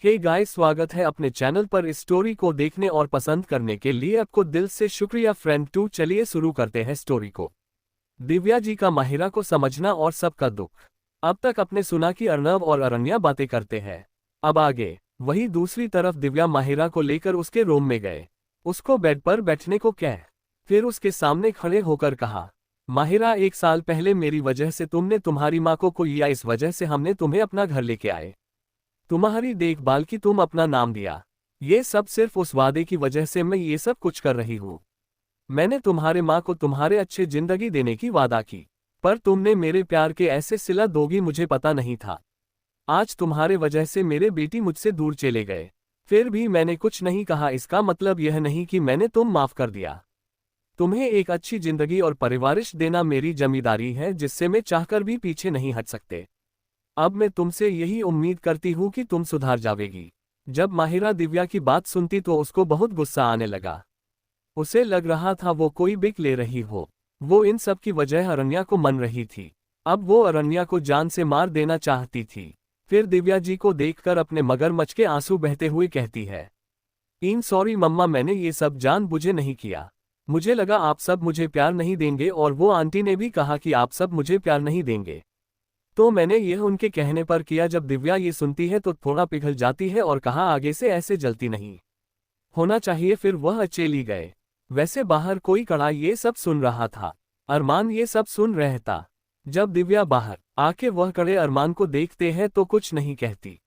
Hey guys, स्वागत है अपने चैनल पर। इस स्टोरी को देखने और पसंद करने के लिए आपको दिल से शुक्रिया फ्रेंड। टू चलिए शुरू करते हैं स्टोरी को। दिव्या जी का माहिरा को समझना और सबका दुख। अब तक आपने सुना कि अर्नव और अरण्या बातें करते हैं। अब आगे वही दूसरी तरफ दिव्या माहिरा को लेकर उसके रूम में गए। उसको बेड पर बैठने को कह, फिर उसके सामने खड़े होकर कहा, माहिरा, 1 साल पहले मेरी वजह से तुमने तुम्हारी माँ को या इस वजह से हमने तुम्हें अपना घर लेके आए, तुम्हारी देखभाल की, तुम अपना नाम दिया। ये सब सिर्फ उस वादे की वजह से मैं ये सब कुछ कर रही हूँ। मैंने तुम्हारे माँ को तुम्हारे अच्छे जिंदगी देने की वादा की, पर तुमने मेरे प्यार के ऐसे सिला दोगी मुझे पता नहीं था। आज तुम्हारे वजह से मेरे बेटी मुझसे दूर चले गए, फिर भी मैंने कुछ नहीं कहा। इसका मतलब यह नहीं कि मैंने तुम माफ कर दिया। तुम्हें एक अच्छी जिंदगी और परिवारिश देना मेरी जिम्मेदारी है, जिससे मैं चाहकर भी पीछे नहीं हट सकते। अब मैं तुमसे यही उम्मीद करती हूँ कि तुम सुधार जाओगी। जब माहिरा दिव्या की बात सुनती तो उसको बहुत गुस्सा आने लगा। उसे लग रहा था वो कोई बिक ले रही हो। वो इन सब की वजह अरण्या को मन रही थी। अब वो अरण्या को जान से मार देना चाहती थी। फिर दिव्या जी को देखकर अपने मगरमच्छ के आंसू बहते हुए कहती है, सॉरी मम्मा, मैंने ये सब जानबूझे नहीं किया। मुझे लगा आप सब मुझे प्यार नहीं देंगे, और वो आंटी ने भी कहा कि आप सब मुझे प्यार नहीं देंगे, तो मैंने यह उनके कहने पर किया। जब दिव्या ये सुनती है तो थोड़ा पिघल जाती है और कहा, आगे से ऐसे जलती नहीं होना चाहिए। फिर वह चली गए। वैसे बाहर कोई कड़ा ये सब सुन रहा था। अरमान ये सब सुन रहता। जब दिव्या बाहर आके वह कड़े अरमान को देखते हैं तो कुछ नहीं कहती।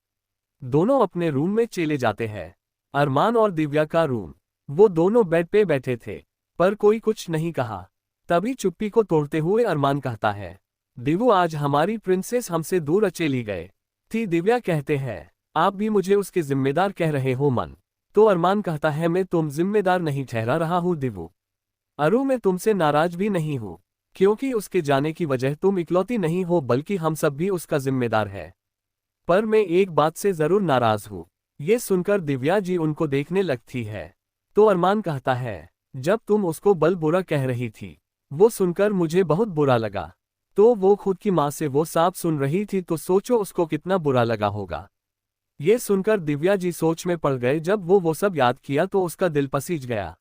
दोनों अपने रूम में चले जाते हैं। अरमान और दिव्या का रूम। वो दोनों बेड पे बैठे थे, पर कोई कुछ नहीं कहा। तभी चुप्पी को तोड़ते हुए अरमान कहता है, दिवू, आज हमारी प्रिंसेस हमसे दूर चली गए थी। दिव्या कहते हैं, आप भी मुझे उसके जिम्मेदार कह रहे हो मन? तो अरमान कहता है, मैं तुम जिम्मेदार नहीं ठहरा रहा हूँ दिवू। अरु, मैं तुमसे नाराज भी नहीं हूँ, क्योंकि उसके जाने की वजह तुम इकलौती नहीं हो, बल्कि हम सब भी उसका जिम्मेदार है। पर मैं एक बात से जरूर नाराज हूँ। ये सुनकर दिव्या जी उनको देखने लगती है। तो अरमान कहता है, जब तुम उसको बल बुरा कह रही थी, वो सुनकर मुझे बहुत बुरा लगा। तो वो खुद की माँ से वो साफ सुन रही थी, तो सोचो उसको कितना बुरा लगा होगा। ये सुनकर दिव्या जी सोच में पड़ गए। जब वो सब याद किया तो उसका दिल पसीज गया।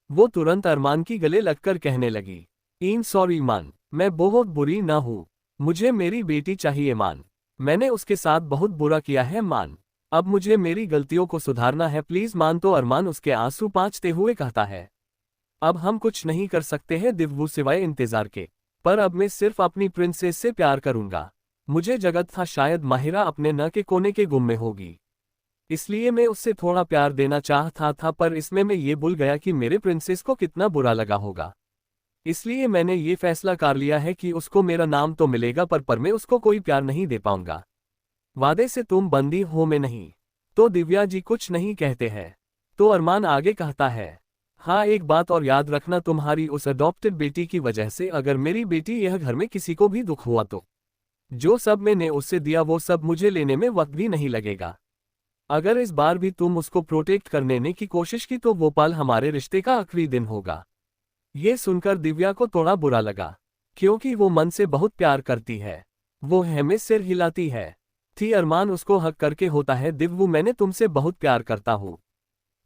वो तुरंत अरमान की गले लगकर कहने लगी, सॉरी मान, मैं बहुत बुरी ना हूँ, मुझे मेरी बेटी चाहिए मान। मैंने उसके साथ बहुत बुरा किया है मान। अब मुझे मेरी गलतियों को सुधारना है, प्लीज मान। तो अरमान उसके आंसू पोंछते हुए कहता है, अब हम कुछ नहीं कर सकते हैं दिव्यू सिवाय इंतजार के, पर अब मैं सिर्फ अपनी प्रिंसेस से प्यार करूंगा। मुझे जगत था शायद माहिरा अपने न के कोने के गुम में होगी, इसलिए मैं उससे थोड़ा प्यार देना चाहता था, पर इसमें मैं ये भूल गया कि मेरे प्रिंसेस को कितना बुरा लगा होगा। इसलिए मैंने ये फैसला कर लिया है कि उसको मेरा नाम तो मिलेगा, पर मैं उसको कोई प्यार नहीं दे पाऊंगा। वादे से तुम बंदी हो, मैं नहीं। तो दिव्या जी कुछ नहीं कहते हैं। तो अरमान आगे कहता है, हाँ, एक बात और याद रखना, तुम्हारी उस अडॉप्टेड बेटी की वजह से अगर मेरी बेटी यह घर में किसी को भी दुख हुआ तो जो सब मैंने उससे दिया वो सब मुझे लेने में वक्त भी नहीं लगेगा। अगर इस बार भी तुम उसको प्रोटेक्ट करने की कोशिश की तो वो पल हमारे रिश्ते का आखिरी दिन होगा। ये सुनकर दिव्या को थोड़ा बुरा लगा, क्योंकि वो मन से बहुत प्यार करती है। वो हमें सिर हिलाती है। थी अरमान उसको हक करके होता है, दिव्यू, मैंने तुमसे बहुत प्यार करता हूँ,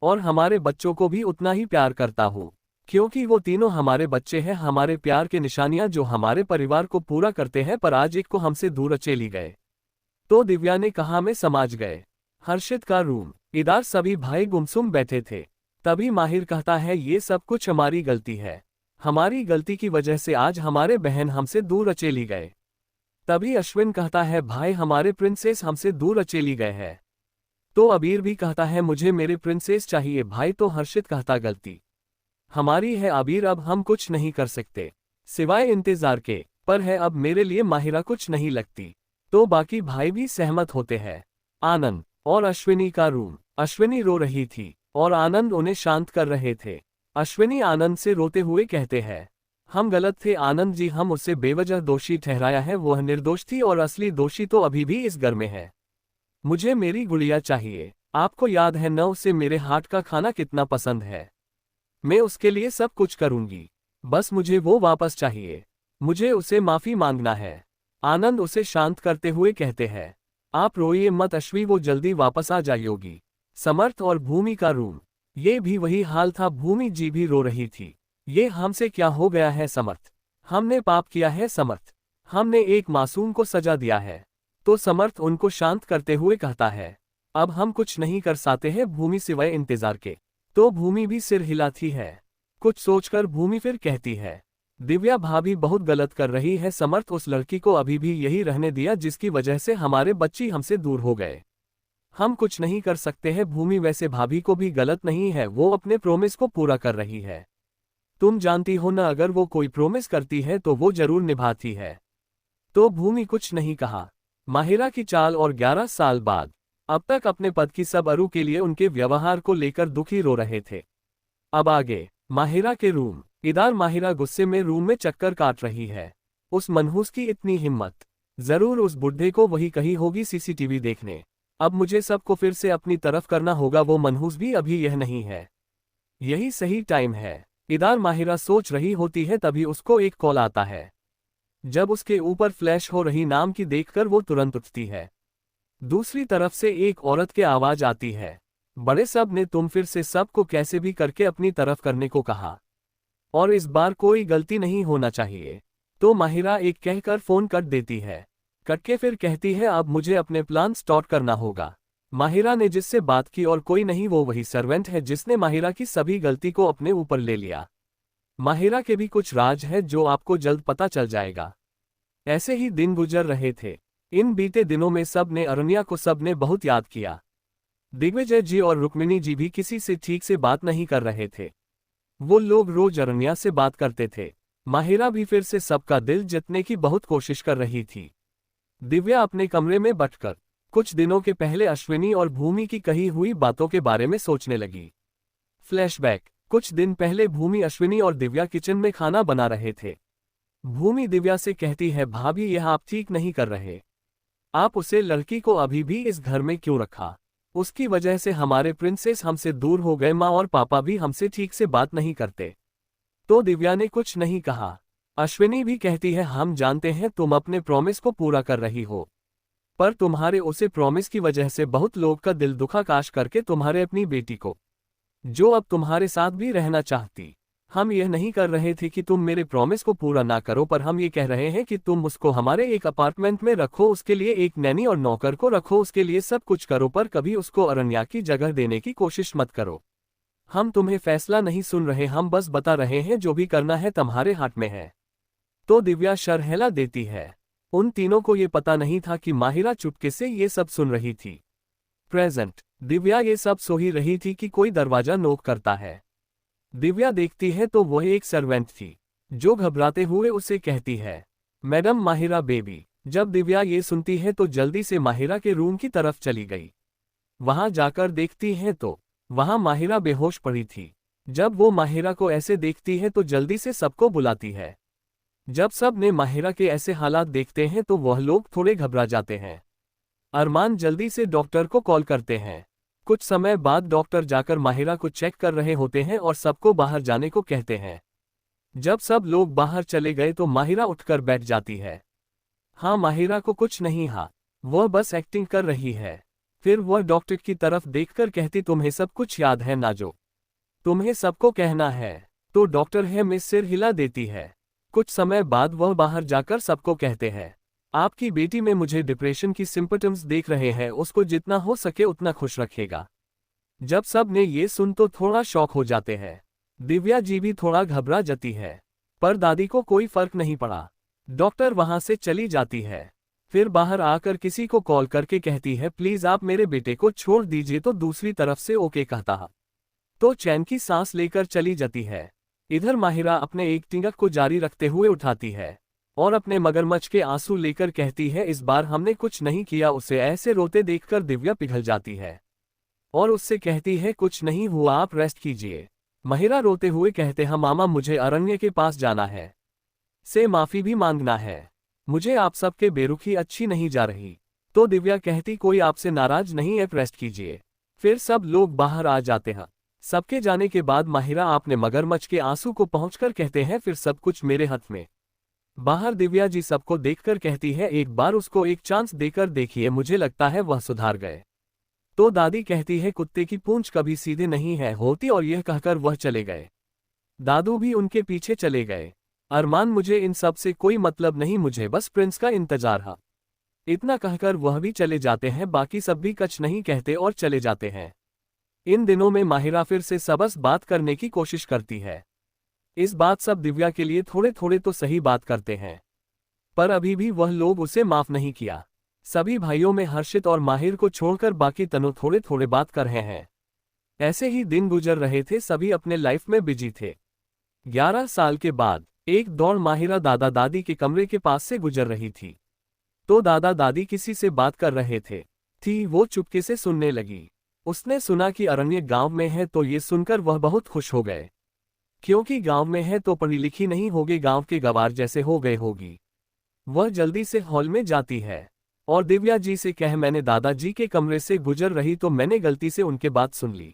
और हमारे बच्चों को भी उतना ही प्यार करता हूँ, क्योंकि वो तीनों हमारे बच्चे हैं, हमारे प्यार के निशानियां जो हमारे परिवार को पूरा करते हैं, पर आज एक को हमसे दूर चली गए। तो दिव्या ने कहा, मैं समझ गए। हर्षित का रूम। इधर सभी भाई गुमसुम बैठे थे। तभी माहिर कहता है, ये सब कुछ हमारी गलती है। हमारी गलती की वजह से आज हमारे बहन हमसे दूर चली गए। तभी अश्विन कहता है, भाई, हमारे प्रिंसेस हमसे दूर चली गए हैं। तो अबीर भी कहता है, मुझे मेरे प्रिंसेस चाहिए भाई। तो हर्षित कहता, गलती हमारी है अबीर, अब हम कुछ नहीं कर सकते सिवाय इंतजार के, पर है अब मेरे लिए माहिरा कुछ नहीं लगती। तो बाकी भाई भी सहमत होते हैं। आनंद और अश्विनी का रूम। अश्विनी रो रही थी और आनंद उन्हें शांत कर रहे थे। अश्विनी आनंद से रोते हुए कहते हैं, हम गलत थे आनंद जी, हम उसे बेवजह दोषी ठहराया है, वह निर्दोष थी और असली दोषी तो अभी भी इस घर में है। मुझे मेरी गुड़िया चाहिए। आपको याद है न उसे मेरे हाथ का खाना कितना पसंद है। मैं उसके लिए सब कुछ करूंगी, बस मुझे वो वापस चाहिए। मुझे उसे माफी मांगना है। आनंद उसे शांत करते हुए कहते हैं, आप रोइए मत अश्वी, वो जल्दी वापस आ जाएगी। समर्थ और भूमि का रूम। ये भी वही हाल था, भूमि जी भी रो रही थी। ये हमसे क्या हो गया है समर्थ? हमने पाप किया है समर्थ? हमने एक मासूम को सजा दिया है। तो समर्थ उनको शांत करते हुए कहता है, अब हम कुछ नहीं कर सकते हैं भूमि सिवाय इंतजार के। तो भूमि भी सिर हिलाती है। कुछ सोचकर भूमि फिर कहती है, दिव्या भाभी बहुत गलत कर रही है। समर्थ उस लड़की को अभी भी यही रहने दिया जिसकी वजह से हमारे बच्चे हमसे दूर हो गए। हम कुछ नहीं कर सकते हैं भूमि, वैसे भाभी को भी गलत नहीं है, वो अपने प्रोमिस को पूरा कर रही है। तुम जानती हो ना, अगर वो कोई प्रोमिस करती है तो वो जरूर निभाती है। तो भूमि कुछ नहीं कहा। माहिरा की चाल और 11 साल बाद अब तक अपने पद की सब अरु के लिए उनके व्यवहार को लेकर दुखी रो रहे थे। अब आगे माहिरा के रूम। इधर माहिरा गुस्से में रूम में चक्कर काट रही है। उस मनहूस की इतनी हिम्मत, जरूर उस बुढ़े को वही कही होगी सीसीटीवी देखने। अब मुझे सबको फिर से अपनी तरफ करना होगा, वो मनहूस भी अभी यह नहीं है, यही सही टाइम है। इधर माहिरा सोच रही होती है तभी उसको एक कॉल आता है। जब उसके ऊपर फ्लैश हो रही नाम की देखकर वो तुरंत उठती है। दूसरी तरफ से एक औरत की आवाज आती है, बड़े साहब ने तुम फिर से सबको कैसे भी करके अपनी तरफ करने को कहा, और इस बार कोई गलती नहीं होना चाहिए। तो माहिरा एक कहकर फोन कट देती है। कट के फिर कहती है, अब मुझे अपने प्लान स्टार्ट करना होगा। माहिरा ने जिससे बात की और कोई नहीं, वो वही सर्वेंट है जिसने माहिरा की सभी गलती को अपने ऊपर ले लिया। माहिरा के भी कुछ राज है जो आपको जल्द पता चल जाएगा। ऐसे ही दिन गुजर रहे थे। इन बीते दिनों में सब ने अरण्या को सबने बहुत याद किया। दिग्विजय जी और रुक्मिणी जी भी किसी से ठीक से बात नहीं कर रहे थे। वो लोग रोज अरण्या से बात करते थे। माहिरा भी फिर से सबका दिल जीतने की बहुत कोशिश कर रही थी। दिव्या अपने कमरे में बैठकर कुछ दिनों के पहले अश्विनी और भूमि की कही हुई बातों के बारे में सोचने लगी। फ्लैशबैक। कुछ दिन पहले भूमि, अश्विनी और दिव्या किचन में खाना बना रहे थे। भूमि दिव्या से कहती है, भाभी यह आप ठीक नहीं कर रहे। आप उसे लड़की को अभी भी इस घर में क्यों रखा? उसकी वजह से हमारे प्रिंसेस हमसे दूर हो गए, माँ और पापा भी हमसे ठीक से बात नहीं करते। तो दिव्या ने कुछ नहीं कहा। अश्विनी भी कहती है, हम जानते हैं तुम अपने प्रॉमिस को पूरा कर रही हो, पर तुम्हारे उसे प्रॉमिस की वजह से बहुत लोग का दिल दुखा, काश करके तुम्हारे अपनी बेटी को, जो अब तुम्हारे साथ भी रहना चाहती। हम यह नहीं कर रहे थे कि तुम मेरे प्रॉमिस को पूरा ना करो, पर हम ये कह रहे हैं कि तुम उसको हमारे एक अपार्टमेंट में रखो, उसके लिए एक नैनी और नौकर को रखो, उसके लिए सब कुछ करो, पर कभी उसको अरण्या की जगह देने की कोशिश मत करो। हम तुम्हें फैसला नहीं सुन रहे, हम बस बता रहे हैं जो भी करना है तुम्हारे हाथ में है। तो दिव्या शर्हेला देती है। उन तीनों को ये पता नहीं था कि माहिरा चुपके से ये सब सुन रही थी। प्रेजेंट। दिव्या ये सब सो ही रही थी कि कोई दरवाजा नोक करता है। दिव्या देखती है तो वह एक सर्वेंट थी, जो घबराते हुए उसे कहती है, मैडम माहिरा बेबी। जब दिव्या ये सुनती है तो जल्दी से माहिरा के रूम की तरफ चली गई। वहां जाकर देखती है तो वहां माहिरा बेहोश पड़ी थी। जब वो माहिरा को ऐसे देखती है तो जल्दी से सबको बुलाती है। जब सब ने माहिरा के ऐसे हालात देखते हैं तो वह लोग थोड़े घबरा जाते हैं। अरमान जल्दी से डॉक्टर को कॉल करते हैं। कुछ समय बाद डॉक्टर जाकर माहिरा को चेक कर रहे होते हैं और सबको बाहर जाने को कहते हैं। जब सब लोग बाहर चले गए तो माहिरा उठकर बैठ जाती है। हाँ, माहिरा को कुछ नहीं, हाँ, वह बस एक्टिंग कर रही है। फिर वह डॉक्टर की तरफ देखकर कहती, तुम्हें सब कुछ याद है ना जो तुम्हें सबको कहना है? तो डॉक्टर है में सिर हिला देती है। कुछ समय बाद वह बाहर जाकर सबको कहते हैं, आपकी बेटी में मुझे डिप्रेशन की सिम्पटम्स देख रहे हैं, उसको जितना हो सके उतना खुश रखेगा। जब सब ने ये सुन तो थोड़ा शॉक हो जाते हैं। दिव्या जी भी थोड़ा घबरा जाती है, पर दादी को कोई फर्क नहीं पड़ा। डॉक्टर वहां से चली जाती है। फिर बाहर आकर किसी को कॉल करके कहती है, प्लीज आप मेरे बेटे को छोड़ दीजिए। तो दूसरी तरफ से ओके कहता तो चैन की सांस लेकर चली जाती है। इधर माहिरा अपने एक टिंगक को जारी रखते हुए उठाती है और अपने मगरमच्छ के आंसू लेकर कहती है, इस बार हमने कुछ नहीं किया। उसे ऐसे रोते देखकर दिव्या पिघल जाती है और उससे कहती है, कुछ नहीं हुआ, आप रेस्ट कीजिए। माहिरा रोते हुए कहते हैं, मामा मुझे अरण्य के पास जाना है, से माफी भी मांगना है। मुझे आप सबके बेरुखी अच्छी नहीं जा रही। तो दिव्या कहती, कोई आपसे नाराज नहीं है, रेस्ट कीजिए। फिर सब लोग बाहर आ जाते हैं। सबके जाने के बाद माहिरा अपने मगरमच्छ के आंसू को पहुंचकर कहते हैं, फिर सब कुछ मेरे हाथ में। बाहर दिव्या जी सबको देखकर कहती है, एक बार उसको एक चांस देकर देखिए, मुझे लगता है वह सुधार गए। तो दादी कहती है, कुत्ते की पूंछ कभी सीधी नहीं है होती, और यह कहकर वह चले गए। दादू भी उनके पीछे चले गए। अरमान, मुझे इन सब से कोई मतलब नहीं, मुझे बस प्रिंस का इंतजार है। इतना कहकर वह भी चले जाते हैं। बाकी सब भी कुछ नहीं कहते और चले जाते हैं। इन दिनों में माहिरा फिर से सबस बात करने की कोशिश करती है। इस बात सब दिव्या के लिए थोड़े थोड़े तो सही बात करते हैं, पर अभी भी वह लोग उसे माफ नहीं किया। सभी भाइयों में हर्षित और माहिर को छोड़कर बाकी तनु थोड़े थोड़े बात कर रहे हैं। ऐसे ही दिन गुजर रहे थे, सभी अपने लाइफ में बिजी थे। 11 साल के बाद एक दौड़ माहिरा दादा दादी के कमरे के पास से गुजर रही थी। तो दादा दादी किसी से बात कर रहे थे। वो चुपके से सुनने लगी। उसने सुना कि अरण्य गांव में है, तो ये सुनकर वह बहुत खुश हो गए, क्योंकि गांव में है तो पढ़ी लिखी नहीं होगी, गांव के गवार जैसे हो गए होगी। वह जल्दी से हॉल में जाती है और दिव्या जी से कह, मैंने दादाजी के कमरे से गुजर रही तो मैंने गलती से उनके बात सुन ली।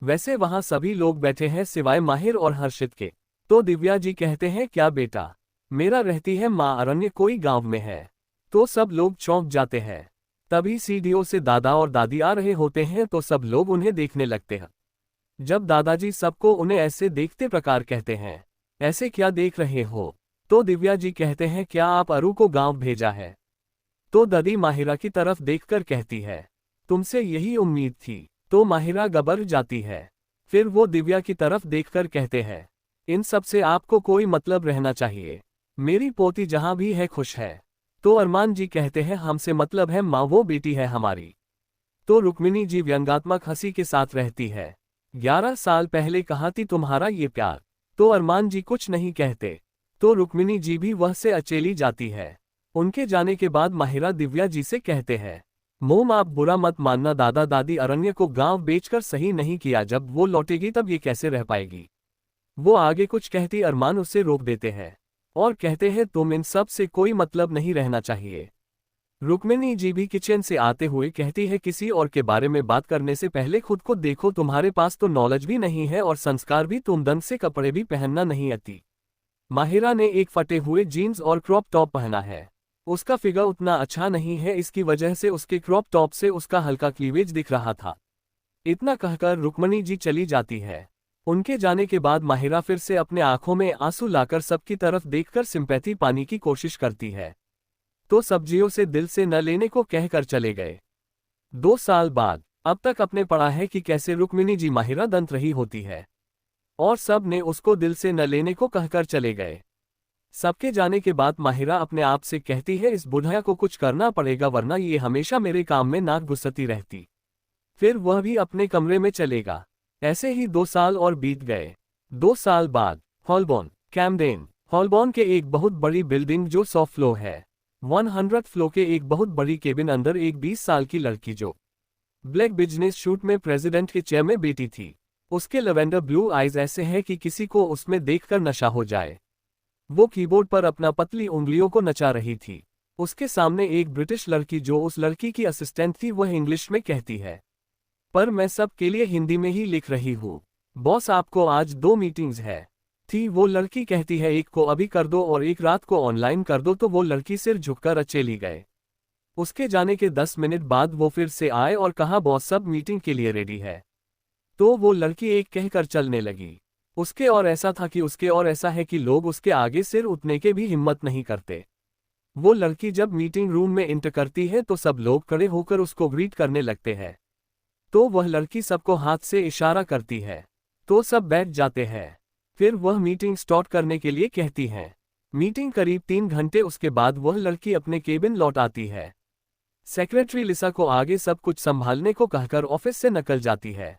वैसे वहां सभी लोग बैठे हैं सिवाय माहिर और हर्षित के। तो दिव्या जी कहते हैं, क्या बेटा, मेरा रहती है माँ, अरण्य कोई गांव में है। तो सब लोग चौंक जाते हैं। तभी सीढ़ियों से दादा और दादी आ रहे होते हैं, तो सब लोग उन्हें देखने लगते हैं। जब दादाजी सबको उन्हें ऐसे देखते प्रकार कहते हैं, ऐसे क्या देख रहे हो? तो दिव्या जी कहते हैं, क्या आप अरु को गांव भेजा है? तो दादी माहिरा की तरफ देखकर कहती है, तुमसे यही उम्मीद थी। तो माहिरा घबरा जाती है। फिर वो दिव्या की तरफ देखकर कहते हैं, इन सब से आपको कोई मतलब रहना चाहिए, मेरी पोती जहां भी है खुश है। तो अरमान जी कहते हैं, हमसे मतलब है माँ, वो बेटी है हमारी। तो रुक्मिणी जी व्यंग्यात्मक हंसी के साथ रहती है, 11 साल पहले कहा थी तुम्हारा ये प्यार। तो अरमान जी कुछ नहीं कहते। तो रुक्मिणी जी भी वह से अचेली जाती है। उनके जाने के बाद माहिरा दिव्या जी से कहते हैं, मोम आप बुरा मत मानना, दादा दादी अरण्य को गांव बेचकर सही नहीं किया, जब वो लौटेगी तब ये कैसे रह पाएगी। वो आगे कुछ कहती, अरमान उसे रोक देते हैं और कहते हैं, तुम इन सब से कोई मतलब नहीं रहना चाहिए। रुक्मिणी जी भी किचन से आते हुए कहती है, किसी और के बारे में बात करने से पहले खुद को देखो, तुम्हारे पास तो नॉलेज भी नहीं है और संस्कार भी, तुम ढंग से कपड़े भी पहनना नहीं आती। माहिरा ने एक फटे हुए जीन्स और क्रॉप टॉप पहना है। उसका फिगर उतना अच्छा नहीं है, इसकी वजह से उसके क्रॉप टॉप से उसका हल्का क्लीवेज दिख रहा था। इतना कहकर रुक्मिणी जी चली जाती है। उनके जाने के बाद माहिरा फिर से अपने आंखों में आंसू लाकर सबकी तरफ देखकर सिंपैथी पाने की कोशिश करती है। तो सब्जियों से दिल से न लेने को कहकर चले गए। 2 साल बाद अब तक अपने पढ़ा है कि कैसे रुक्मिणी जी माहिरा दंत रही होती है, और सब ने उसको दिल से न लेने को कहकर चले गए। सबके जाने के बाद माहिरा अपने आप से कहती है, इस बुढ़िया को कुछ करना पड़ेगा, वरना ये हमेशा मेरे काम में नाक घुसती रहती। फिर वह भी अपने कमरे में चलेगा। ऐसे ही 2 साल और बीत गए। 2 साल बाद हॉलबॉर्न, कैमडेन। हॉलबॉर्न के एक बहुत बड़ी बिल्डिंग जो 100 फ्लोर है, 100 फ्लोर के एक बहुत बड़ी केबिन, अंदर एक 20 साल की लड़की जो ब्लैक बिजनेस शूट में प्रेसिडेंट के चेयर में बैठी थी। उसके लवेंडर ब्लू आइज ऐसे हैं कि किसी को उसमें देखकर नशा हो जाए। वो कीबोर्ड पर अपना पतली उंगलियों को नचा रही थी। उसके सामने एक ब्रिटिश लड़की जो उस लड़की की असिस्टेंट थी, वह इंग्लिश में कहती है, पर मैं सब के लिए हिंदी में ही लिख रही हूँ। बॉस आपको आज 2 मीटिंग्स है। थी वो लड़की कहती है, एक को अभी कर दो और एक रात को ऑनलाइन कर दो। तो वो लड़की सिर झुककर चली गए। उसके जाने के 10 मिनट बाद वो फिर से आए और कहा, बॉस सब मीटिंग के लिए रेडी है। तो वो लड़की एक कहकर चलने लगी। उसके और ऐसा था कि उसके और ऐसा है कि लोग उसके आगे सिर उठने के भी हिम्मत नहीं करते। वो लड़की जब मीटिंग रूम में इंटर करती है तो सब लोग खड़े होकर उसको ग्रीट करने लगते हैं। तो वह लड़की सबको हाथ से इशारा करती है, तो सब बैठ जाते हैं। फिर वह मीटिंग स्टार्ट करने के लिए कहती हैं। मीटिंग करीब 3 घंटे उसके बाद वह लड़की अपने केबिन लौट आती है। सेक्रेटरी लिसा को आगे सब कुछ संभालने को कहकर ऑफिस से निकल जाती है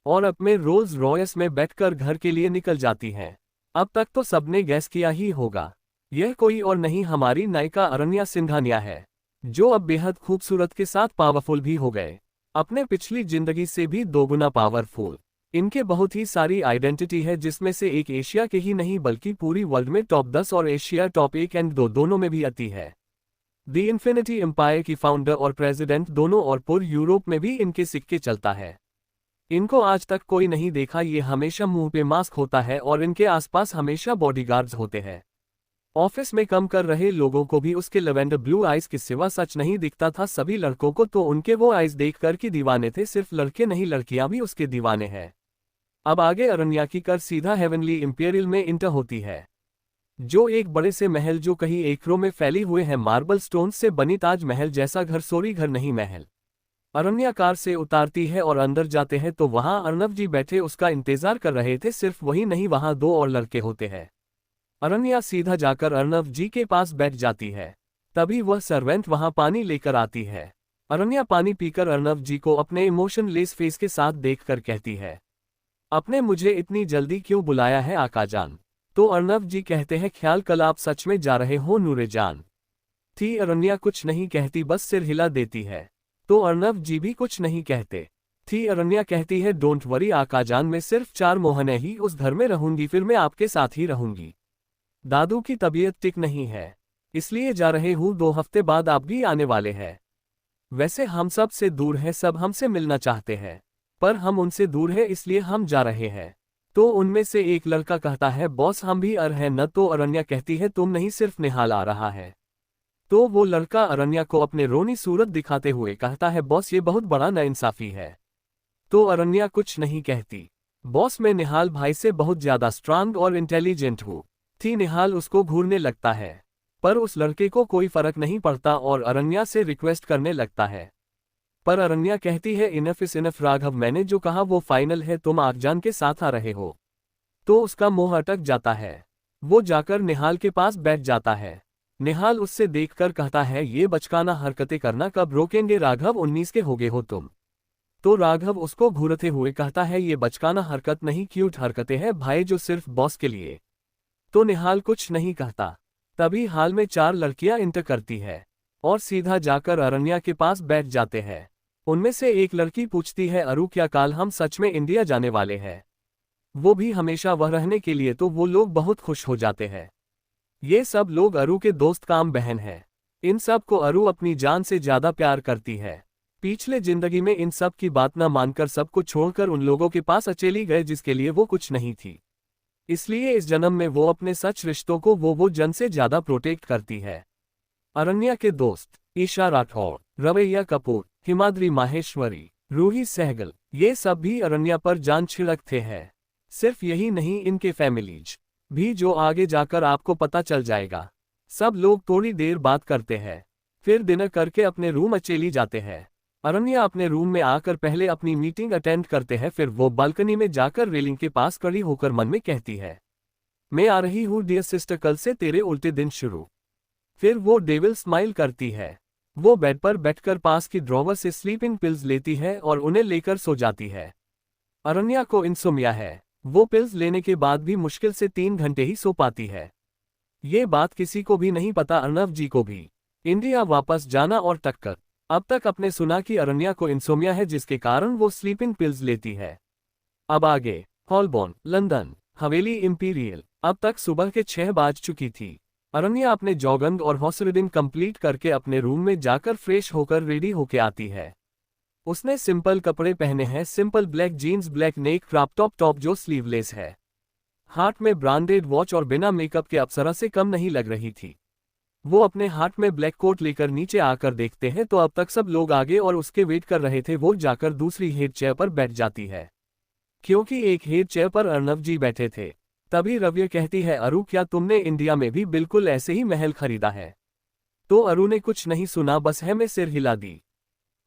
और अपने रोल्स रॉयस में बैठकर घर के लिए निकल जाती हैं। अब तक तो सबने गैस किया ही होगा, यह कोई और नहीं हमारी नायिका अरण्या सिंघानिया है, जो अब बेहद खूबसूरत के साथ पावरफुल भी हो गए, अपने पिछली जिंदगी से भी 2 गुना पावरफुल। इनके बहुत ही सारी आइडेंटिटी है, जिसमें से एक एशिया के ही नहीं बल्कि पूरी वर्ल्ड में टॉप 10 और एशिया टॉप 1 एंड 2 दोनों में भी आती है। द इन्फिनिटी एम्पायर की फाउंडर और प्रेसिडेंट दोनों, और पूरे यूरोप में भी इनके सिक्के चलता है। इनको आज तक कोई नहीं देखा, ये हमेशा मुंह पे मास्क होता है और इनके आसपास हमेशा बॉडीगार्ड्स होते हैं। ऑफिस में काम कर रहे लोगों को भी उसके लेवेंडर ब्लू आइज के सिवा सच नहीं दिखता था। सभी लड़कों को तो उनके वो आइज देखकर कि दीवाने थे। सिर्फ लड़के नहीं, लड़कियां भी उसके दीवाने हैं। अब आगे अरण्या की कर सीधा हेवनली इंपीरियल में इंटर होती है, जो एक बड़े से महल जो कई एकड़ों में फैली हुए हैं, मार्बल स्टोन से बनी ताजमहल जैसा घर, सोरी घर नहीं महल। अरण्या कार से उतारती है और अंदर जाते हैं तो वहां अर्नव जी बैठे उसका इंतजार कर रहे थे। सिर्फ वही नहीं, वहां 2 और लड़के होते हैं। अरण्या सीधा जाकर अर्नव जी के पास बैठ जाती है। तभी वह सर्वेंट वहां पानी लेकर आती है। अरण्या पानी पीकर अर्नव जी को अपने इमोशनलेस फेस के साथ देखकर कहती है, आपने मुझे इतनी जल्दी क्यों बुलाया है आकाजान? तो अर्नव जी कहते हैं, ख्याल कल आप सच में जा रहे हो नूरे जान? थी अरण्या कुछ नहीं कहती, बस सिर हिला देती है। तो अर्नव जी भी कुछ नहीं कहते। थी अरण्या कहती है, डोंट वरी आकाजान, मैं सिर्फ 4 महीने ही उस घर में रहूंगी, फिर मैं आपके साथ ही रहूंगी। दादू की तबीयत ठीक नहीं है, इसलिए जा रहे हूँ। 2 हफ्ते बाद आप भी आने वाले हैं। वैसे हम सब से दूर हैं, सब हमसे मिलना चाहते हैं, पर हम उनसे दूर हैं, इसलिए हम जा रहे हैं। तो उनमें से एक लड़का कहता है, बॉस हम भी हैं न? तो अरण्या कहती है, तुम नहीं, सिर्फ निहाल आ रहा है। तो वो लड़का अरण्या को अपने रोनी सूरत दिखाते हुए कहता है, बॉस ये बहुत बड़ा नाइंसाफी है। तो अरण्या कुछ नहीं कहती। बॉस मैं निहाल भाई से बहुत ज्यादा स्ट्रांग और इंटेलिजेंट हूँ। थी निहाल उसको घूरने लगता है, पर उस लड़के को कोई फर्क नहीं पड़ता और अरण्या से रिक्वेस्ट करने लगता है। पर अरण्या कहती है, इनफ इज इनफ राघव, मैंने जो कहा वो फाइनल है, तुम आगजान के साथ आ रहे हो। तो उसका मोह अटक जाता है। वो जाकर निहाल के पास बैठ जाता है। निहाल उससे देखकर कहता है, ये बचकाना हरकतें करना कब रोकेंगे राघव, 19 के हो गए हो तुम। तो राघव उसको घूरते हुए कहता है, ये बचकाना हरकत नहीं, क्यूट हरकतें हैं भाई, जो सिर्फ बॉस के लिए। तो निहाल कुछ नहीं कहता। तभी हाल में 4 लड़कियां इंटर करती है और सीधा जाकर अरण्या के पास बैठ जाते हैं। उनमें से एक लड़की पूछती है, अरु क्या काल हम सच में इंडिया जाने वाले हैं? वो भी हमेशा वह रहने के लिए। तो वो लोग बहुत खुश हो जाते हैं। ये सब लोग अरु के दोस्त काम बहन हैं। इन सब को अरु अपनी जान से ज्यादा प्यार करती है। पिछले जिंदगी में इन सब की बात न मानकर सबको छोड़कर उन लोगों के पास अकेली गए जिसके लिए वो कुछ नहीं थी। इसलिए इस जन्म में वो अपने सच रिश्तों को वो जन से ज्यादा प्रोटेक्ट करती है। अरण्या के दोस्त ईशा राठौर, रवैया कपूर, हिमाद्री माहेश्वरी, रूही सहगल, ये सब भी अरण्या पर जान छिड़कते हैं। सिर्फ यही नहीं, इनके फैमिलीज भी, जो आगे जाकर आपको पता चल जाएगा। सब लोग थोड़ी देर बात करते हैं, फिर डिनर करके अपने रूम अकेली जाते हैं। अरण्या अपने रूम में आकर पहले अपनी मीटिंग अटेंड करते हैं, फिर वो बालकनी में जाकर रेलिंग के पास खड़ी होकर मन में कहती है, मैं आ रही हूँ डियर सिस्टर, कल से तेरे उल्टे दिन शुरू। फिर वो डेविल स्माइल करती है। वो बेड पर बैठकर पास की ड्रॉवर से स्लीपिंग पिल्स लेती है और उन्हें लेकर सो जाती है। अरण्या को इंसोम्निया है। वो पिल्स लेने के बाद भी मुश्किल से 3 घंटे ही सो पाती है। ये बात किसी को भी नहीं पता, अर्नव जी को भी। इंडिया वापस जाना और टक्कर। अब तक आपने सुना कि अरण्या को इंसोम्निया है, जिसके कारण वो स्लीपिंग पिल्स लेती है। अब आगे हॉलबॉर्न, लंदन, हवेली इंपीरियल। अब तक सुबह के 6 बज चुकी थी। अरण्या अपने जॉगिंग और हॉर्स राइडिंग कंप्लीट करके अपने रूम में जाकर फ्रेश होकर रेडी होके आती है। उसने सिंपल कपड़े पहने हैं, simple black jeans, black neck crop top जो स्लीवलेस है। हाथ में ब्रांडेड वॉच और बिना मेकअप के अप्सरा से कम नहीं लग रही थी। वो अपने हाथ में ब्लैक कोट लेकर नीचे आकर देखते हैं तो अब तक सब लोग आगे और उसके वेट कर रहे थे। वो जाकर दूसरी हेड चेयर पर बैठ जाती है, क्योंकि एक हेड चेयर पर अर्नव जी बैठे थे। तभी रव्य कहती है, अरु क्या तुमने इंडिया में भी बिल्कुल ऐसे ही महल खरीदा है? तो अरु ने कुछ नहीं सुना, बस है में सिर हिला दी।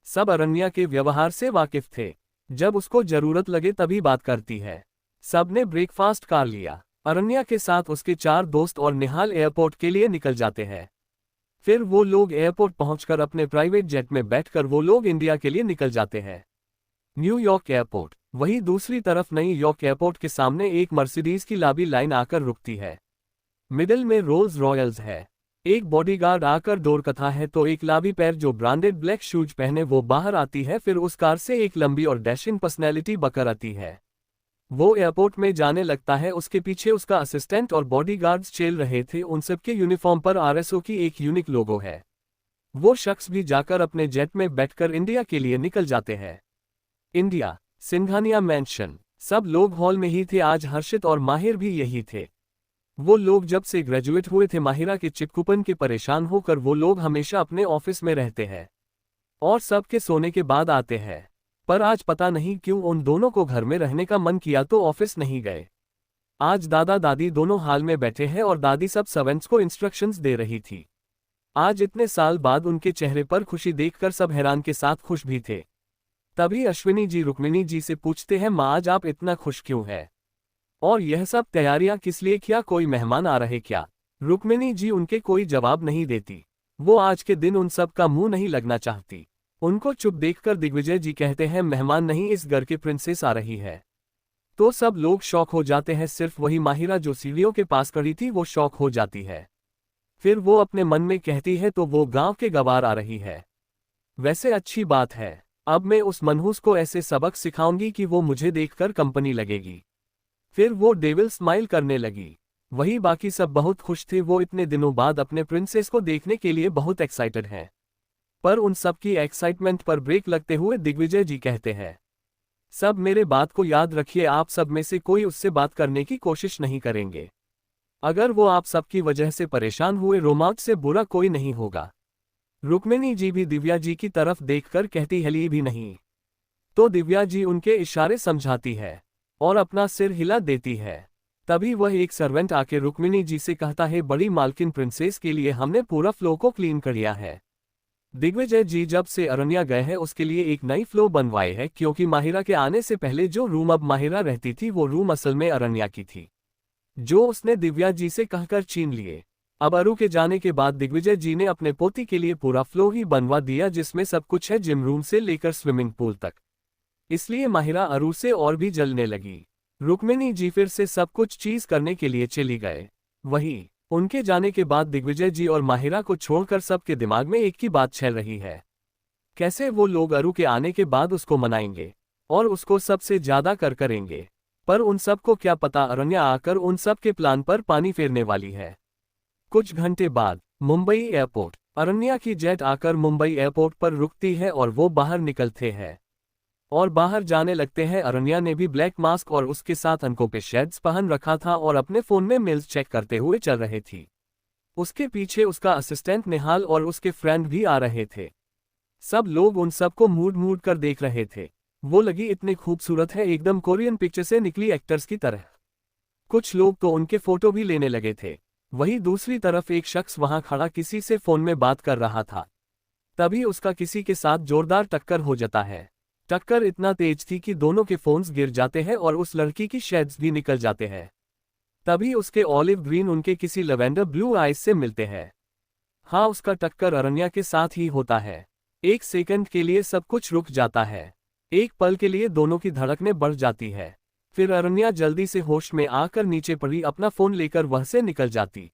सब अरण्या के व्यवहार से वाकिफ थे। जब उसको जरूरत लगे तभी बात करती है। सबने ब्रेकफास्ट कर लिया। अरण्या के साथ उसके 4 दोस्त और निहाल एयरपोर्ट के लिए निकल जाते हैं। फिर वो लोग एयरपोर्ट पहुंचकर अपने प्राइवेट जेट में बैठकर वो लोग इंडिया के लिए निकल जाते हैं। New York airport. वहीं दूसरी तरफ नई यॉर्क एयरपोर्ट के सामने एक मर्सिडीज की लाबी लाइन आकर रुकती है। मिडिल में रोल्स रॉयल्स है। एक बॉडीगार्ड आकर डोर कथा है तो एक लाबी पैर जो ब्रांडेड ब्लैक शूज पहने वो बाहर आती है। फिर उस कार से एक लंबी और डैशिंग पर्सनैलिटी बकर आती है। वो एयरपोर्ट में जाने लगता है। उसके पीछे उसका असिस्टेंट और बॉडीगार्ड्स चल रहे थे। उन सबके यूनिफॉर्म पर आरएसओ की एक यूनिक लोगो है। वो शख्स भी जाकर अपने जेट में बैठकर इंडिया के लिए निकल जाते हैं। India, Singhania mention. सब लोग हॉल में ही थे। आज हर्षित और माहिर भी यही थे। वो लोग जब से ग्रेजुएट हुए थे माहिरा के चिपकूपन के परेशान होकर वो लोग हमेशा अपने ऑफिस में रहते हैं और सबके सोने के बाद आते हैं। पर आज पता नहीं क्यों उन दोनों को घर में रहने का मन किया तो ऑफिस नहीं गए। आज दादा दादी दोनों हाल में बैठे हैं और दादी सब सर्वेंट्स को इंस्ट्रक्शंस दे रही थी। आज इतने साल बाद उनके चेहरे पर खुशी देखकर सब हैरान के साथ खुश भी थे। तभी अश्विनी जी रुक्मिणी जी से पूछते हैं, माँ आज आप इतना खुश क्यों है और यह सब तैयारियां किस लिए, क्या कोई मेहमान आ रहे क्या? रुक्मिणी जी उनके कोई जवाब नहीं देती। वो आज के दिन उन सब का मुंह नहीं लगना चाहती। उनको चुप देखकर दिग्विजय जी कहते हैं, मेहमान नहीं, इस घर की प्रिंसेस आ रही है। तो सब लोग शॉक हो जाते हैं, सिर्फ वही माहिरा जो सीढ़ियों के पास खड़ी थी वो शॉक हो जाती है। फिर वो अपने मन में कहती है, तो वो गांव के गवार आ रही है। वैसे अच्छी बात है, अब मैं उस मनहूस को ऐसे सबक सिखाऊंगी कि वो मुझे देखकर कंपनी लगेगी। फिर वो डेविल स्माइल करने लगी। वही बाकी सब बहुत खुश थे, वो इतने दिनों बाद अपने प्रिंसेस को देखने के लिए बहुत एक्साइटेड हैं। पर उन सब की एक्साइटमेंट पर ब्रेक लगते हुए दिग्विजय जी कहते हैं, सब मेरे बात को याद रखिए, आप सब में से कोई उससे बात करने की कोशिश नहीं करेंगे। अगर वो आप सबकी वजह से परेशान हुए, रोमांच से बुरा कोई नहीं होगा। रुक्मिणी जी भी दिव्या जी की तरफ देखकर कहती, हली भी नहीं। तो दिव्या जी उनके इशारे समझाती है और अपना सिर हिला देती है। तभी वह एक सर्वेंट आके रुक्मिणी जी से कहता है, बड़ी मालकिन प्रिंसेस के लिए हमने पूरा फ्लो को क्लीन कर लिया है। दिग्विजय जी जब से अरण्या गए हैं उसके लिए एक नई फ्लो बनवाई है, क्योंकि माहिरा के आने से पहले जो रूम अब माहिरा रहती थी वो रूम असल में अरण्या की थी, जो उसने दिव्या जी से कहकर छीन लिए। अब अरु के जाने के बाद दिग्विजय जी ने अपने पोती के लिए पूरा फ्लो ही बनवा दिया, जिसमें सब कुछ है, जिम रूम से लेकर स्विमिंग पूल तक। इसलिए माहिरा अरु से और भी जलने लगी। रुक्मिणी जी फिर से सब कुछ चीज करने के लिए चली गए। वही उनके जाने के बाद दिग्विजय जी और माहिरा को छोड़कर सबके दिमाग में एक ही बात चल रही है, कैसे वो लोग अरु के आने के बाद उसको मनाएंगे और उसको सबसे ज्यादा करेंगे। पर उन सब को क्या पता अरण्या आकर उन सब के प्लान पर पानी फेरने वाली है। कुछ घंटे बाद मुंबई एयरपोर्ट, अरण्या की जेट आकर मुंबई एयरपोर्ट पर रुकती है और वो बाहर निकलते हैं और बाहर जाने लगते हैं। अरण्या ने भी ब्लैक मास्क और उसके साथ अनकों पे शेड्स पहन रखा था और अपने फोन में मेल्स चेक करते हुए चल रहे थी। उसके पीछे उसका असिस्टेंट निहाल और उसके फ्रेंड भी आ रहे थे। सब लोग उन सबको मूड मूड कर देख रहे थे। वो लगी इतनी खूबसूरत है, एकदम कोरियन पिक्चर से निकली एक्टर्स की तरह। कुछ लोग तो उनके फोटो भी लेने लगे थे। वहीं दूसरी तरफ एक शख्स वहां खड़ा किसी से फोन में बात कर रहा था। तभी उसका किसी के साथ जोरदार टक्कर हो जाता है। टक्कर इतना तेज थी कि दोनों के फोन्स गिर जाते हैं और उस लड़की की शेड्स भी निकल जाते हैं। तभी उसके ऑलिव ग्रीन उनके किसी लैवेंडर ब्लू आइज से मिलते हैं। हाँ, उसका टक्कर अरण्या के साथ ही होता है। एक सेकंड के लिए सब कुछ रुक जाता है। एक पल के लिए दोनों की धड़कनें बढ़ जाती है। फिर अरण्या जल्दी से होश में आकर नीचे पड़ी, अपना फोन लेकर वह से निकल जाती।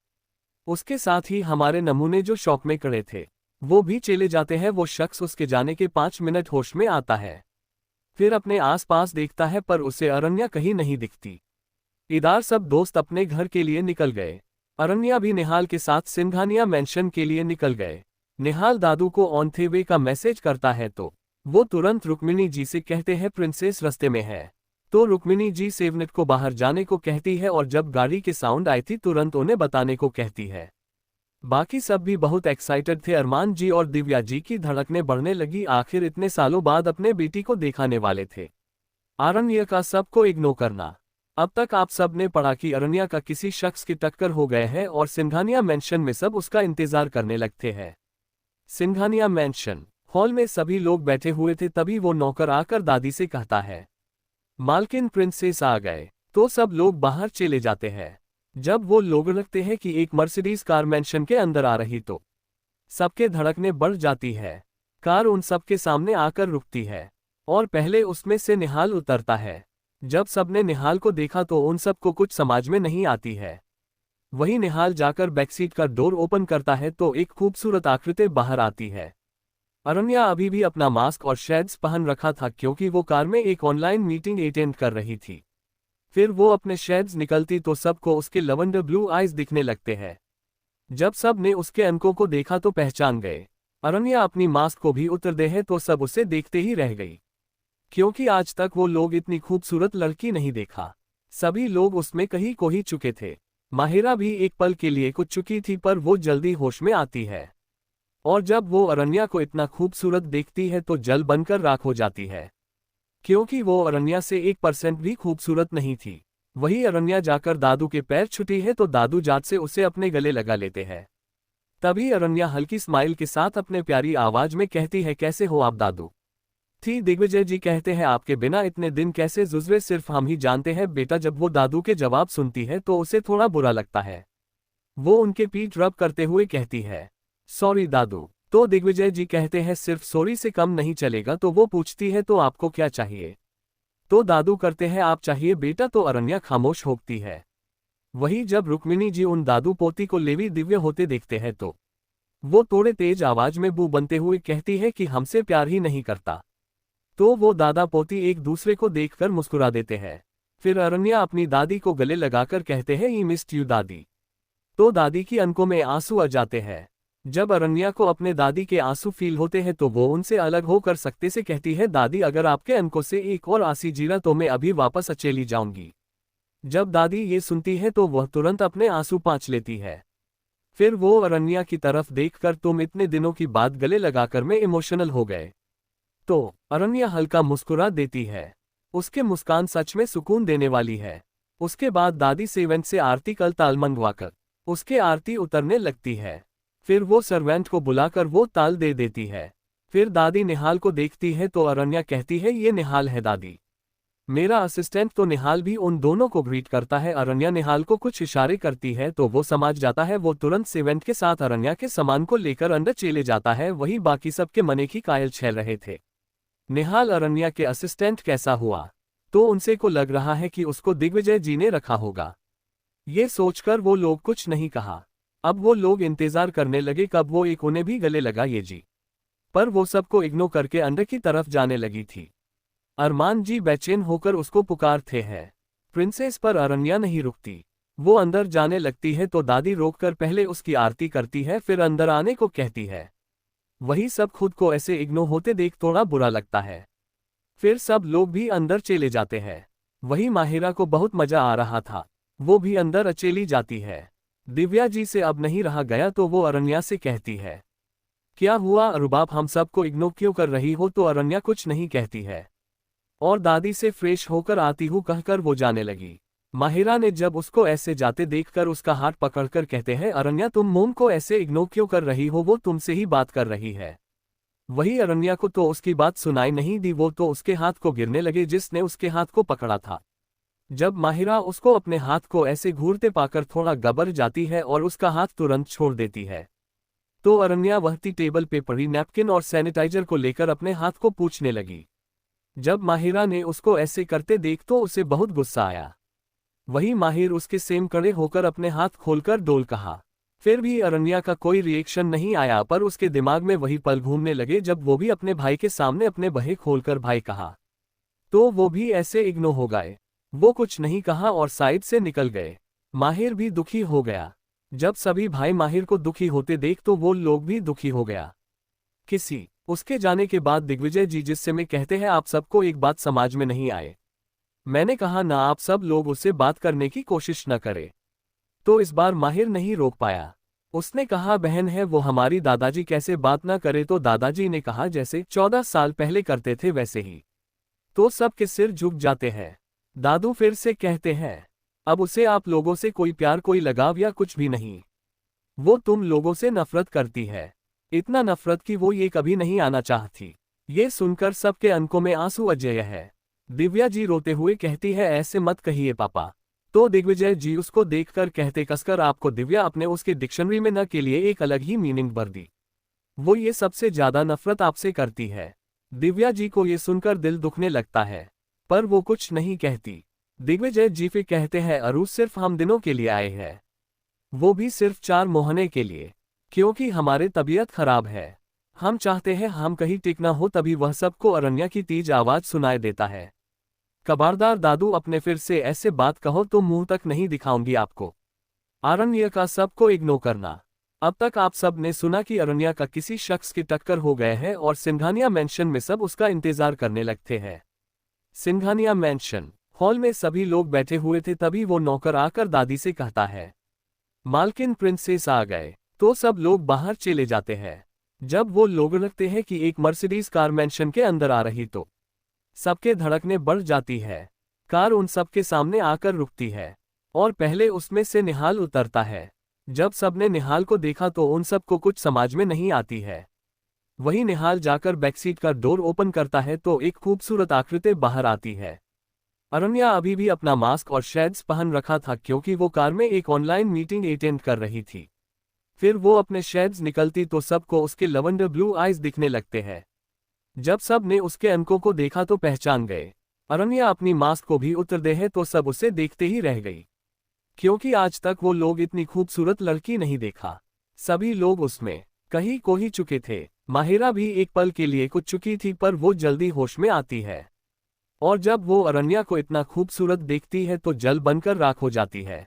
उसके साथ ही हमारे नमूने जो शॉक में खड़े थे वो भी चले जाते हैं। वो शख्स उसके जाने के 5 मिनट होश में आता है, फिर अपने आसपास देखता है पर उसे अरण्या कहीं नहीं दिखती। इधर सब दोस्त अपने घर के लिए निकल गए। अरण्या भी निहाल के साथ सिंघानिया मेंशन के लिए निकल गए। निहाल दादू को ऑन थे वे का मैसेज करता है तो वो तुरंत रुक्मिणी जी से कहते हैं प्रिंसेस रास्ते में है। तो रुक्मिणी जी सेवनेट को बाहर जाने को कहती है और जब गाड़ी के साउंड आई थी तुरंत उन्हें बताने को कहती है। बाकी सब भी बहुत एक्साइटेड थे। अरमान जी और दिव्या जी की धड़कनें बढ़ने लगी, आखिर इतने सालों बाद अपने बेटी को दिखाने वाले थे। अरण्या का सबको इग्नोर करना। अब तक आप सब ने पढ़ा कि अरण्या का किसी शख्स की टक्कर हो गए है और सिंघानिया मेंशन में सब उसका इंतजार करने लगते हैं। सिंघानिया मेंशन हॉल में सभी लोग बैठे हुए थे। तभी वो नौकर आकर दादी से कहता है, मालकिन प्रिंसेस आ गए। तो सब लोग बाहर चले जाते हैं। जब वो लोग लगते हैं कि एक मर्सिडीज कार मेंशन के अंदर आ रही तो सबके धड़कनें बढ़ जाती है। कार उन सबके सामने आकर रुकती है और पहले उसमें से निहाल उतरता है। जब सबने निहाल को देखा तो उन सबको कुछ समझ में नहीं आती है। वही निहाल जाकर बैकसीट का डोर ओपन करता है तो एक खूबसूरत आकृति बाहर आती है। अरण्या अभी भी अपना मास्क और शेड्स पहन रखा था, क्योंकि वो कार में एक ऑनलाइन मीटिंग अटेंड कर रही थी। फिर वो अपने शेड्स निकलती तो सबको उसके लवेंडर ब्लू आइज दिखने लगते हैं। जब सब ने उसके अंकों को देखा तो पहचान गए। अरण्या अपनी मास्क को भी उतर दे है तो सब उसे देखते ही रह गई, क्योंकि आज तक वो लोग इतनी खूबसूरत लड़की नहीं देखा। सभी लोग उसमें कहीं खो ही चुके थे। माहिरा भी एक पल के लिए कुछ चुकी थी पर वो जल्दी होश में आती है। और जब वो अरण्या को इतना खूबसूरत देखती है तो जल बनकर राख हो जाती है, क्योंकि वो अरण्या से 1% भी खूबसूरत नहीं थी। वही अरण्या जाकर दादू के पैर छूती है तो दादू जात से उसे अपने गले लगा लेते हैं। तभी अरण्या हल्की स्माइल के साथ अपने प्यारी आवाज में कहती है, कैसे हो आप दादू? थी दिग्विजय जी कहते हैं, आपके बिना इतने दिन कैसे गुजरे सिर्फ हम ही जानते हैं बेटा। जब वो दादू के जवाब सुनती है तो उसे थोड़ा बुरा लगता है। वो उनके पीठ रब करते हुए कहती है, सॉरी दादू। तो दिग्विजय जी कहते हैं, सिर्फ सॉरी से कम नहीं चलेगा। तो वो पूछती है, तो आपको क्या चाहिए? तो दादू करते हैं, आप चाहिए बेटा। तो अरण्या खामोश होती है। वही जब रुक्मिणी जी उन दादू पोती को लेवी दिव्य होते देखते हैं तो वो थोड़े तेज आवाज में बू बनते हुए कहती है कि हमसे प्यार ही नहीं करता। तो वो दादा पोती एक दूसरे को देखकर मुस्कुरा देते हैं। फिर अरण्या अपनी दादी को गले लगाकर कहते हैं, ई मिस्ड यू दादी। तो दादी की आंखों में आंसू आ जाते हैं। जब अरण्या को अपने दादी के आंसू फील होते हैं तो वो उनसे अलग होकर सकते से कहती है, दादी अगर आपके आंखों से एक और आंसू जीरा तो मैं अभी वापस अकेली जाऊंगी। जब दादी ये सुनती है तो वह तुरंत अपने आंसू पोंछ लेती है। फिर वो अरण्या की तरफ देखकर, तुम इतने दिनों की बात गले लगाकर मैं इमोशनल हो गए। तो अरण्या हल्का मुस्कुरा देती है। उसके मुस्कान सच में सुकून देने वाली है। उसके बाद दादी सेवेंट से आरती कल ताल मंगवाकर उसके आरती उतरने लगती है। फिर वो सर्वेंट को बुलाकर वो ताल दे देती है। फिर दादी निहाल को देखती है तो अरण्या कहती है, ये निहाल है दादी, मेरा असिस्टेंट। तो निहाल भी उन दोनों को ग्रीट करता है। अरण्या निहाल को कुछ इशारे करती है तो वो समझ जाता है। वो तुरंत सेवेंट के साथ अरण्या के सामान को लेकर अंदर चले जाता है। वही बाकी सबके मने की कायल छेल रहे थे। निहाल अरण्या के असिस्टेंट कैसा हुआ? तो उनसे को लग रहा है कि उसको दिग्विजय जी ने रखा होगा। ये सोचकर वो लोग कुछ नहीं कहा। अब वो लोग इंतजार करने लगे कब वो एक उन्हें भी गले लगा ये जी, पर वो सबको इग्नोर करके अंदर की तरफ जाने लगी थी। अरमान जी बेचैन होकर उसको पुकारते हैं। प्रिंसेस पर अरण्या नहीं रुकती। वो अंदर जाने लगती है तो दादी रोककर पहले उसकी आरती करती है, फिर अंदर आने को कहती है। वही सब खुद को ऐसे इग्नोर होते देख थोड़ा बुरा लगता है। फिर सब लोग भी अंदर चले जाते हैं। वही माहिरा को बहुत मजा आ रहा था। वो भी अंदर अकेली जाती है। दिव्या जी से अब नहीं रहा गया तो वो अरण्या से कहती है, क्या हुआ अरुबाब, हम सबको इग्नोर क्यों कर रही हो? तो अरण्या कुछ नहीं कहती है और दादी से फ्रेश होकर आती हूँ कहकर वो जाने लगी। माहिरा ने जब उसको ऐसे जाते देखकर उसका हाथ पकड़कर कहते हैं, अरण्या तुम मोम को ऐसे इग्नोर क्यों कर रही हो? वो तुमसे ही बात कर रही है। वही अरण्या को तो उसकी बात सुनाई नहीं दी। वो तो उसके हाथ को गिरने लगे जिसने उसके हाथ को पकड़ा था। जब माहिरा उसको अपने हाथ को ऐसे घूरते पाकर थोड़ा घबरा जाती है और उसका हाथ तुरंत छोड़ देती है। तो अरण्या वहती टेबल पे पड़ी नैपकिन और सैनिटाइजर को लेकर अपने हाथ को पोंछने लगी। जब माहिरा ने उसको ऐसे करते देख तो उसे बहुत गुस्सा आया। वही माहिर उसके सेम खड़े होकर अपने हाथ खोलकर डोल कहा। फिर भी अरण्या का कोई रिएक्शन नहीं आया, पर उसके दिमाग में वही पल घूमने लगे जब वो भी अपने भाई के सामने अपने बहे खोलकर भाई कहा। तो वो भी ऐसे इग्नोर हो गए। वो कुछ नहीं कहा और साइड से निकल गए। माहिर भी दुखी हो गया। जब सभी भाई माहिर को दुखी होते देख तो वो लोग भी दुखी हो गया। उसके जाने के बाद दिग्विजय जी जिससे में कहते हैं, आप सबको एक बात समझ में नहीं आए। मैंने कहा ना आप सब लोग उससे बात करने की कोशिश न करें। तो इस बार माहिर नहीं रोक पाया। उसने कहा, बहन है वो हमारी, दादाजी कैसे बात न करे? तो दादाजी ने कहा, जैसे 14 साल पहले करते थे वैसे ही। तो सबके सिर झुक जाते हैं। दादू फिर से कहते हैं, अब उसे आप लोगों से कोई प्यार कोई लगाव या कुछ भी नहीं। वो तुम लोगों से नफरत करती है, इतना नफरत कि वो ये कभी नहीं आना चाहती। ये सुनकर सबके आंखों में आंसू अजय है। दिव्या जी रोते हुए कहती है, ऐसे मत कहिए पापा। तो दिग्विजय जी उसको देखकर कहते, कसकर आपको दिव्या अपने उसके डिक्शनरी में न के लिए एक अलग ही मीनिंग भर दी। वो ये सबसे ज्यादा नफरत आपसे करती है। दिव्या जी को ये सुनकर दिल दुखने लगता है, पर वो कुछ नहीं कहती। दिग्विजय जी फिर कहते हैं, अरु सिर्फ हम दिनों के लिए आए हैं, वो भी सिर्फ 4 महीने के लिए, क्योंकि हमारे तबीयत खराब है। हम चाहते हैं हम कहीं टिकना हो। तभी वह सबको अरण्या की तेज आवाज सुनाई देता है, कबारदार दादू अपने फिर से ऐसे बात कहो तो मुंह तक नहीं दिखाऊंगी आपको। अरण्या का सबको इग्नोर करना। अब तक आप सब ने सुना कि अरण्या का किसी शख्स की टक्कर हो गए है और सिंघानिया मैंशन में सब उसका इंतजार करने लगते हैं। सिंघानिया मैंशन हॉल में सभी लोग बैठे हुए थे। तभी वो नौकर आकर दादी से कहता है, मालकिन प्रिंसेस आ गए तो सब लोग बाहर चले जाते हैं। जब वो लोग लगते हैं कि एक मर्सिडीज कार मैंशन के अंदर आ रही तो सबके धड़कनें बढ़ जाती है। कार उन सबके सामने आकर रुकती है और पहले उसमें से निहाल उतरता है। जब सबने निहाल को देखा तो उन सबको कुछ समझ में नहीं आती है। वही निहाल जाकर बैकसीट का डोर ओपन करता है तो एक खूबसूरत आकृति बाहर आती है। अरण्या अभी भी अपना मास्क और शेड्स पहन रखा था क्योंकि वो कार में एक ऑनलाइन मीटिंग अटेंड कर रही थी। फिर वो अपने शेड्स निकलती तो सबको उसके लवेंडर ब्लू आइज दिखने लगते हैं। जब सब ने उसके अंकों को देखा तो पहचान गए। अरण्या अपनी मास्क को भी उतर दे है तो सब उसे देखते ही रह गई, क्योंकि आज तक वो लोग इतनी खूबसूरत लड़की नहीं देखा। सभी लोग उसमें कहीं खो ही चुके थे। माहिरा भी एक पल के लिए कुछ चुकी थी पर वो जल्दी होश में आती है और जब वो अरण्या को इतना खूबसूरत देखती है तो जल बनकर राख हो जाती है,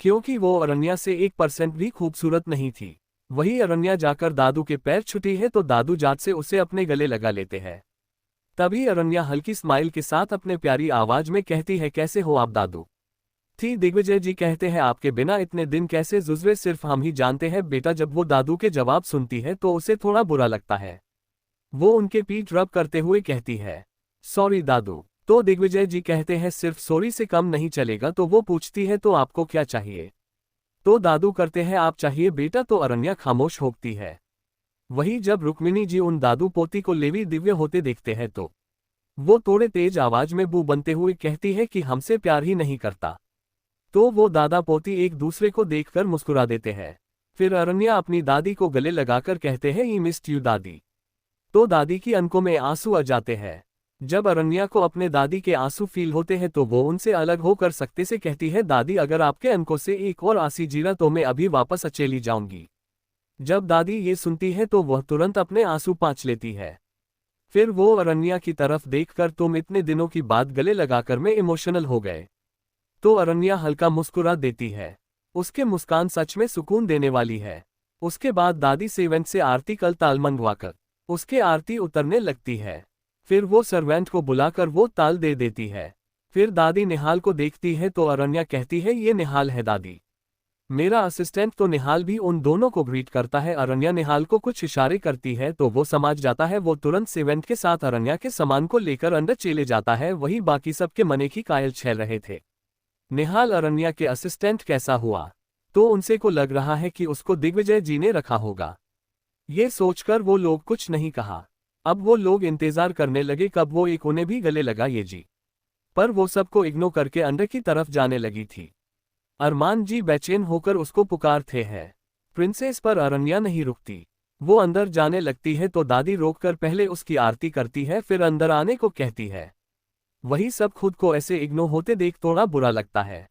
क्योंकि वो अरण्या से 1% भी खूबसूरत नहीं थी। वही अरण्या जाकर दादू के पैर छूती है तो दादू जात से उसे अपने गले लगा लेते हैं। तभी अरण्या हल्की स्माइल के साथ अपने प्यारी आवाज में कहती है, कैसे हो आप दादू? थी दिग्विजय जी कहते हैं, आपके बिना इतने दिन कैसे गुजरे सिर्फ हम ही जानते हैं बेटा। जब वो दादू के जवाब सुनती है तो उसे थोड़ा बुरा लगता है। वो उनके पीठ रब करते हुए कहती है, सॉरी दादू। तो दिग्विजय जी कहते हैं, सिर्फ सॉरी से कम नहीं चलेगा। तो वो पूछती है, तो आपको क्या चाहिए? तो दादू करते हैं, आप चाहिए बेटा। तो अरण्या खामोश होती है। वही जब रुक्मिणी जी उन दादू पोती को लेवी दिव्य होते देखते हैं तो वो थोड़े तेज आवाज में बू बनते हुए कहती है कि हमसे प्यार ही नहीं करता। तो वो दादा पोती एक दूसरे को देखकर मुस्कुरा देते हैं। फिर अरण्या अपनी दादी को गले लगाकर कहते हैं, ई मिस्ड यू दादी। तो दादी की आंखों में आंसू आ जाते हैं। जब अरण्या को अपने दादी के आंसू फील होते हैं तो वो उनसे अलग होकर सकते से कहती है, दादी अगर आपके आंखों से एक और आंसी जीरा तो मैं अभी वापस चली जाऊंगी। जब दादी ये सुनती है तो वह तुरंत अपने आंसू पोंछ लेती है। फिर वो अरण्या की तरफ देखकर, तुम इतने दिनों की बात गले लगाकर मैं इमोशनल हो गए। तो अरण्या हल्का मुस्कुरा देती है। उसके मुस्कान सच में सुकून देने वाली है। उसके बाद दादी सेवेंट से आरती कल ताल मंगवाकर उसके आरती उतरने लगती है। फिर वो सर्वेंट को बुलाकर वो ताल दे देती है। फिर दादी निहाल को देखती है तो अरण्या कहती है, ये निहाल है दादी, मेरा असिस्टेंट। तो निहाल भी उन दोनों को ग्रीट करता है। अरण्या निहाल को कुछ इशारे करती है तो वो समझ जाता है। वो तुरंत सेवेंट के साथ अरण्या के सामान को लेकर अंदर चले जाता है। वही बाकी सबके मने की कायल छेल रहे थे। निहाल अरण्या के असिस्टेंट कैसा हुआ? तो उनसे को लग रहा है कि उसको दिग्विजय जी ने रखा होगा। ये सोचकर वो लोग कुछ नहीं कहा। अब वो लोग इंतजार करने लगे कब वो एक उन्हें भी गले लगा ये जी, पर वो सबको इग्नोर करके अंदर की तरफ जाने लगी थी। अरमान जी बेचैन होकर उसको पुकारते हैं। प्रिंसेस पर अरण्या नहीं रुकती। वो अंदर जाने लगती है तो दादी रोककर पहले उसकी आरती करती है, फिर अंदर आने को कहती है। वही सब खुद को ऐसे इग्नोर होते देख थोड़ा बुरा लगता है।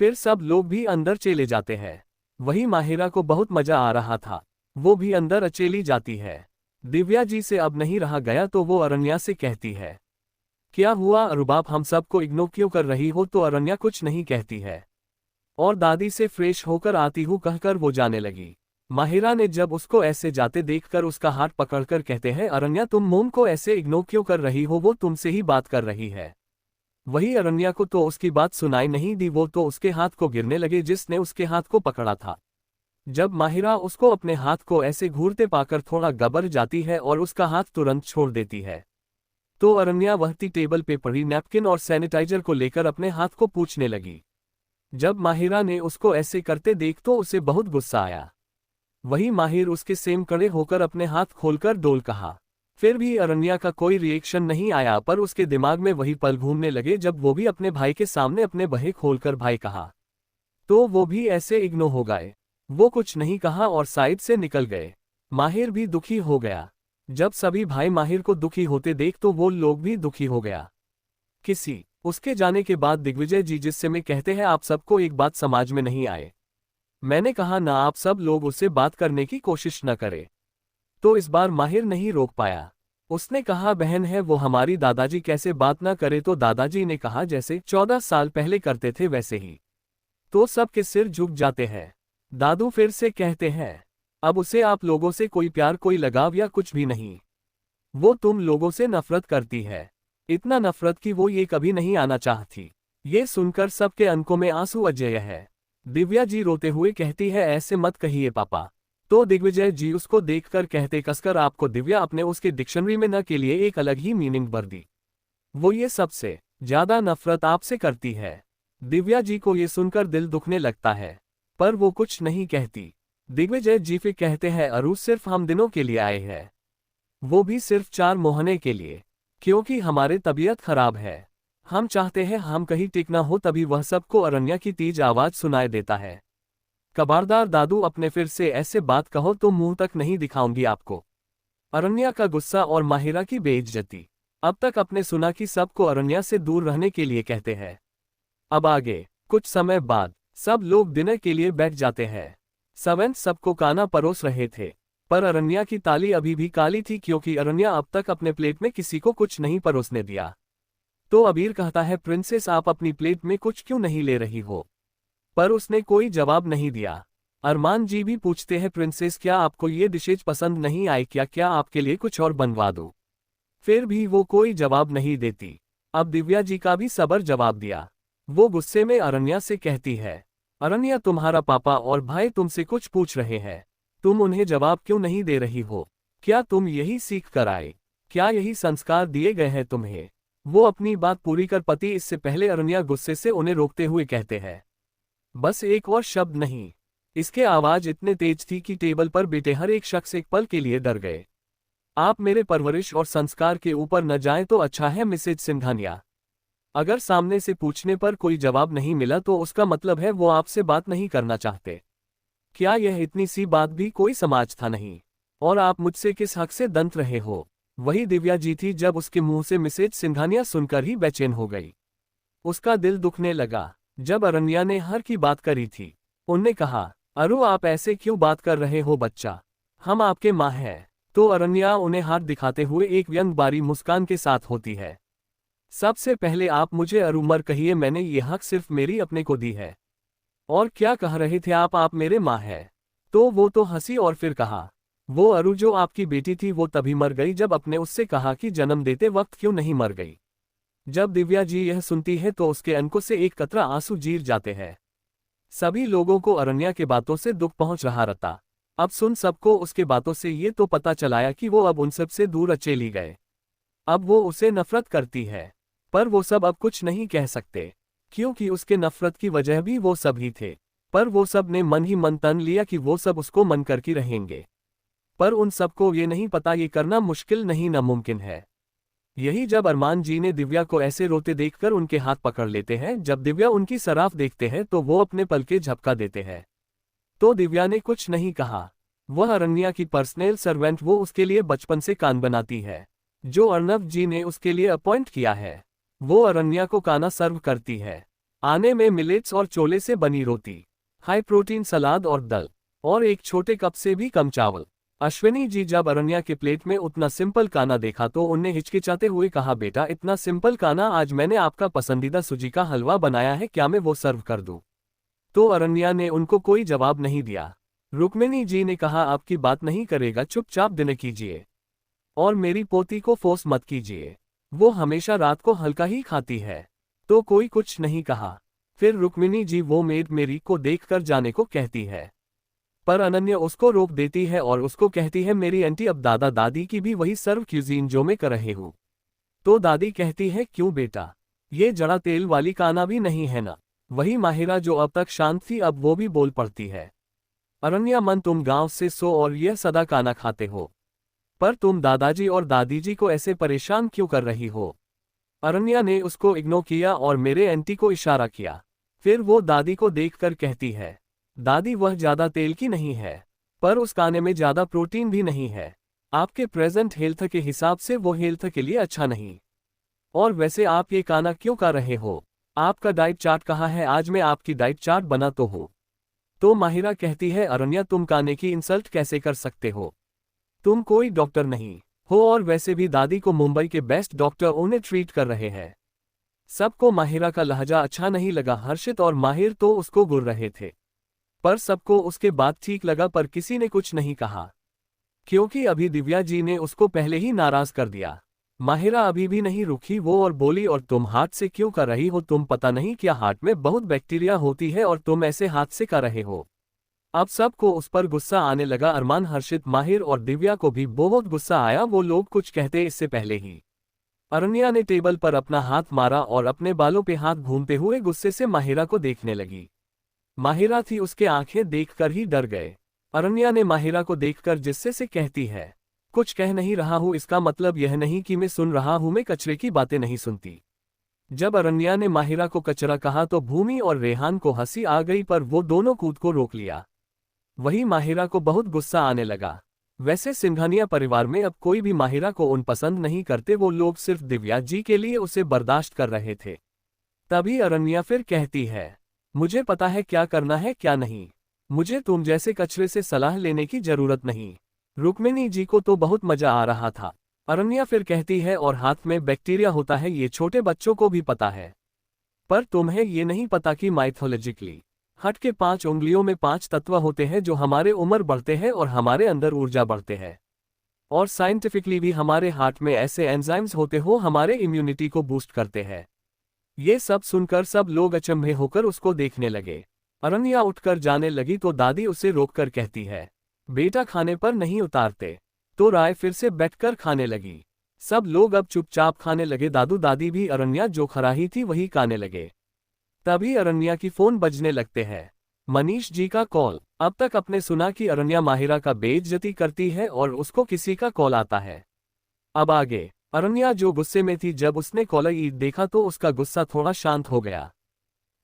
फिर सब लोग भी अंदर चले जाते हैं। वही माहिरा को बहुत मजा आ रहा था। वो भी अंदर अकेली जाती है। दिव्या जी से अब नहीं रहा गया तो वो अरण्या से कहती है, क्या हुआ अरुबाब, हम सबको इग्नोर क्यों कर रही हो? तो अरण्या कुछ नहीं कहती है और दादी से फ्रेश होकर आती हूँ कहकर वो जाने लगी। माहिरा ने जब उसको ऐसे जाते देखकर उसका हाथ पकड़कर कहते हैं, अरण्या तुम मोम को ऐसे इग्नोर क्यों कर रही हो? वो तुमसे ही बात कर रही है। वही अरण्या को तो उसकी बात सुनाई नहीं दी। वो तो उसके हाथ को गिरने लगे जिसने उसके हाथ को पकड़ा था। जब माहिरा उसको अपने हाथ को ऐसे घूरते पाकर थोड़ा घबरा जाती है और उसका हाथ तुरंत छोड़ देती है। तो अरण्या वहती टेबल पे पड़ी नैपकिन और सैनिटाइजर को लेकर अपने हाथ को पोंछने लगी। जब माहिरा ने उसको ऐसे करते देख तो उसे बहुत गुस्सा आया। वही माहिर उसके सेम खड़े होकर अपने हाथ खोलकर डोल कहा। फिर भी अरण्या का कोई रिएक्शन नहीं आया, पर उसके दिमाग में वही पल घूमने लगे जब वो भी अपने भाई के सामने अपने बहे खोलकर भाई कहा। तो वो भी ऐसे इग्नोर हो गए। वो कुछ नहीं कहा और साइड से निकल गए। माहिर भी दुखी हो गया। जब सभी भाई माहिर को दुखी होते देख तो वो लोग भी दुखी हो गया। उसके जाने के बाद दिग्विजय जी जिससे में कहते हैं, आप सबको एक बात समझ में नहीं आए। मैंने कहा ना आप सब लोग उससे बात करने की कोशिश न करें। तो इस बार माहिर नहीं रोक पाया। उसने कहा, बहन है वो हमारी, दादाजी कैसे बात ना करे? तो दादाजी ने कहा, जैसे 14 साल पहले करते थे वैसे ही। तो सबके सिर झुक जाते हैं। दादू फिर से कहते हैं, अब उसे आप लोगों से कोई प्यार कोई लगाव या कुछ भी नहीं। वो तुम लोगों से नफरत करती है, इतना नफरत कि वो ये कभी नहीं आना चाहती। ये सुनकर सबके आंखों में आंसू आ गए हैं। दिव्या जी रोते हुए कहती है, ऐसे मत कहिए पापा। तो दिग्विजय जी उसको देखकर कहते, कसकर आपको दिव्या अपने उसके डिक्शनरी में न के लिए एक अलग ही मीनिंग भर दी। वो ये सबसे ज्यादा नफरत आपसे करती है। दिव्या जी को ये सुनकर दिल दुखने लगता है, पर वो कुछ नहीं कहती। दिग्विजय जी फिर कहते हैं, अरु सिर्फ हम दिनों के लिए आए हैं, वो भी सिर्फ 4 महीने के लिए, क्योंकि हमारे तबीयत खराब है। हम चाहते हैं हम कहीं टिक ना हो। तभी वह सबको अरण्या की तेज आवाज सुनाई देता है, खबरदार दादू, अपने फिर से ऐसे बात कहो तो मुंह तक नहीं दिखाऊंगी आपको। अरण्या का गुस्सा और माहिरा की बेइज्जती। अब तक अपने सुना कि सबको अरण्या से दूर रहने के लिए कहते हैं। अब आगे कुछ समय बाद सब लोग डिनर के लिए बैठ जाते हैं। सर्वेंट सबको खाना परोस रहे थे, पर अरण्या की ताली अभी भी काली थी, क्योंकि अरण्या अब तक अपने प्लेट में किसी को कुछ नहीं परोसने दिया। तो अबीर कहता है, प्रिंसेस आप अपनी प्लेट में कुछ क्यों नहीं ले रही हो? पर उसने कोई जवाब नहीं दिया। अरमान जी भी पूछते हैं, प्रिंसेस क्या आपको ये डिशेज पसंद नहीं आई क्या? क्या आपके लिए कुछ और बनवा दूं? फिर भी वो कोई जवाब नहीं देती। अब दिव्या जी का भी सबर जवाब दिया। वो गुस्से में अरण्या से कहती है, अरण्या तुम्हारा पापा और भाई तुमसे कुछ पूछ रहे हैं, तुम उन्हें जवाब क्यों नहीं दे रही हो? क्या तुम यही सीख कर आए? क्या यही संस्कार दिए गए हैं तुम्हें? वो अपनी बात पूरी कर पाती इससे पहले अरण्या गुस्से से उन्हें रोकते हुए कहते हैं, बस एक और शब्द नहीं। इसके आवाज इतने तेज थी कि टेबल पर बैठे हर एक शख्स एक पल के लिए डर गए। आप मेरे परवरिश और संस्कार के ऊपर न जाएं तो अच्छा है मिसेज सिंघानिया। अगर सामने से पूछने पर कोई जवाब नहीं मिला तो उसका मतलब है वो आपसे बात नहीं करना चाहते। क्या यह इतनी सी बात भी कोई समाज था नहीं? और आप मुझसे किस हक से दंत रहे हो? वही दिव्या जी थी। जब उसके मुंह से मिसेज सिंघानिया सुनकर ही बेचैन हो गई। उसका दिल दुखने लगा। जब अरण्या ने हर की बात करी थी, उनने कहा, अरु आप ऐसे क्यों बात कर रहे हो बच्चा, हम आपके माँ हैं। तो अरण्या उन्हें हाथ दिखाते हुए एक व्यंग बारी मुस्कान के साथ होती है। सबसे पहले आप मुझे अरुमर कहिए, मैंने ये हक सिर्फ मेरी अपने को दी है। और क्या कह रहे थे आप मेरे माँ हैं? तो वो तो हंसी और फिर कहा, वो अरु जो आपकी बेटी थी वो तभी मर गई जब आपने उससे कहा कि जन्म देते वक्त क्यों नहीं मर गई। जब दिव्या जी यह सुनती है तो उसके अनकों से एक कतरा आंसू जीर जाते हैं। सभी लोगों को अरण्या के बातों से दुख पहुंच रहा रहता। अब सुन सबको उसके बातों से ये तो पता चलाया कि वो अब उन सब से दूर चली गए। अब वो उसे नफरत करती है, पर वो सब अब कुछ नहीं कह सकते, क्योंकि उसके नफरत की वजह भी वो सब ही थे। पर वो सब ने मन ही मन तन लिया कि वो सब उसको मन करके रहेंगे। पर उन सबको ये नहीं पता ये करना मुश्किल नहीं नामुमकिन है। यही जब अरमान जी ने दिव्या को ऐसे रोते देखकर उनके हाथ पकड़ लेते हैं। जब दिव्या उनकी सराफ देखते हैं तो वो अपने पल के झपका देते हैं। तो दिव्या ने कुछ नहीं कहा। वह अरण्या की पर्सनल सर्वेंट, वो उसके लिए बचपन से कान बनाती है, जो अर्नब जी ने उसके लिए अपॉइंट किया है। वो अरण्या को खाना सर्व करती है। आने में मिलेट्स और चोले से बनी रोटी, हाई प्रोटीन सलाद और दल, और एक छोटे कप से भी कम चावल। अश्विनी जी जब अरण्या के प्लेट में उतना सिंपल खाना देखा तो उन्हें हिचकिचाते हुए कहा, बेटा इतना सिंपल खाना, आज मैंने आपका पसंदीदा सूजी का हलवा बनाया है, क्या मैं वो सर्व कर दूं? तो अरण्या ने उनको कोई जवाब नहीं दिया। रुक्मिणी जी ने कहा, आपकी बात नहीं करेगा, चुपचाप डिनर कीजिए और मेरी पोती को फोर्स मत कीजिए, वो हमेशा रात को हल्का ही खाती है। तो कोई कुछ नहीं कहा। फिर रुक्मिणी जी वो मेड मेरी को देखकर जाने को कहती है, पर अनन्या उसको रोक देती है और उसको कहती है, मेरी आंटी अब दादा दादी की भी वही सर्व क्यूजीन जो मैं कर रही हूँ। तो दादी कहती है, क्यों बेटा, ये जड़ा तेल वाली खाना भी नहीं है ना? वही माहिरा जो अब तक शांत थी अब वो भी बोल पड़ती है, अरण्या मन तुम गांव से सो और यह सदा खाना खाते हो, पर तुम दादाजी और दादी जी को ऐसे परेशान क्यों कर रही हो? अरण्या ने उसको इग्नोर किया और मेरे आंटी को इशारा किया। फिर वो दादी को देखकर कहती है, दादी वह ज्यादा तेल की नहीं है, पर उस खाने में ज्यादा प्रोटीन भी नहीं है। आपके प्रेजेंट हेल्थ के हिसाब से वो हेल्थ के लिए अच्छा नहीं। और वैसे आप ये खाना क्यों खा रहे हो? आपका डाइट चार्ट कहाँ है? आज मैं आपकी डाइट चार्ट बना तो हूँ। तो माहिरा कहती है, अरण्या तुम खाने की इंसल्ट कैसे कर सकते हो? तुम कोई डॉक्टर नहीं हो, और वैसे भी दादी को मुंबई के बेस्ट डॉक्टर उन्हें ट्रीट कर रहे हैं। सबको माहिरा का लहजा अच्छा नहीं लगा। हर्षित और माहिर तो उसको घूर रहे थे, पर सबको उसके बात ठीक लगा, पर किसी ने कुछ नहीं कहा, क्योंकि अभी दिव्या जी ने उसको पहले ही नाराज कर दिया। माहिरा अभी भी नहीं रुकी वो और बोली, और तुम हाथ से क्यों कर रही हो? तुम पता नहीं क्या हाथ में बहुत बैक्टीरिया होती है और तुम ऐसे हाथ से कर रहे हो। अब सबको उस पर गुस्सा आने लगा। अरमान, हर्षित, माहिर और दिव्या को भी बहुत गुस्सा आया। वो लोग कुछ कहते इससे पहले ही अरण्या ने टेबल पर अपना हाथ मारा और अपने बालों पे हाथ घूमते हुए गुस्से से माहिरा को देखने लगी। माहिरा थी, उसके आंखें देखकर ही डर गए। अरण्या ने माहिरा को देखकर जिस्से से कहती है, कुछ कह नहीं रहा हूं, इसका मतलब यह नहीं कि मैं सुन रहा हूं, मैं कचरे की बातें नहीं सुनती। जब अरण्या ने माहिरा को कचरा कहा तो भूमि और रेहान को हंसी आ गई, पर वो दोनों कूद को रोक लिया। वही माहिरा को बहुत गुस्सा आने लगा। वैसे सिंघानिया परिवार में अब कोई भी माहिरा को उन पसंद नहीं करते, वो लोग सिर्फ दिव्या जी के लिए उसे बर्दाश्त कर रहे थे। तभी अरण्या फिर कहती है, मुझे पता है क्या करना है क्या नहीं, मुझे तुम जैसे कचरे से सलाह लेने की जरूरत नहीं। रुक्मिणी जी को तो बहुत मजा आ रहा था। अरण्या फिर कहती है, और हाथ में बैक्टीरिया होता है ये छोटे बच्चों को भी पता है, पर तुम्हें ये नहीं पता कि माइथोलॉजिकली हाथ के 5 उंगलियों में 5 तत्व होते हैं जो हमारे उम्र बढ़ते हैं और हमारे अंदर ऊर्जा बढ़ते हैं। और साइंटिफिकली भी हमारे हाथ में ऐसे एंजाइम्स होते हो हमारे इम्यूनिटी को बूस्ट करते हैं। ये सब सुनकर सब लोग अचंभे होकर उसको देखने लगे। अरण्या उठकर जाने लगी तो दादी उसे रोककर कहती है, बेटा खाने पर नहीं उतारते। तो राय फिर से बैठकर खाने लगी। सब लोग अब चुपचाप खाने लगे। दादू दादी भी अरण्या जो खा रही थी वही खाने लगे। तभी अरण्या की फोन बजने लगते हैं। मनीष जी का कॉल। अब तक अपने सुना कि अरण्या माहिरा का बेइज्जती करती है और उसको किसी का कॉल आता है। अब आगे। अरण्या जो गुस्से में थी, जब उसने कॉलर ईद देखा तो उसका गुस्सा थोड़ा शांत हो गया।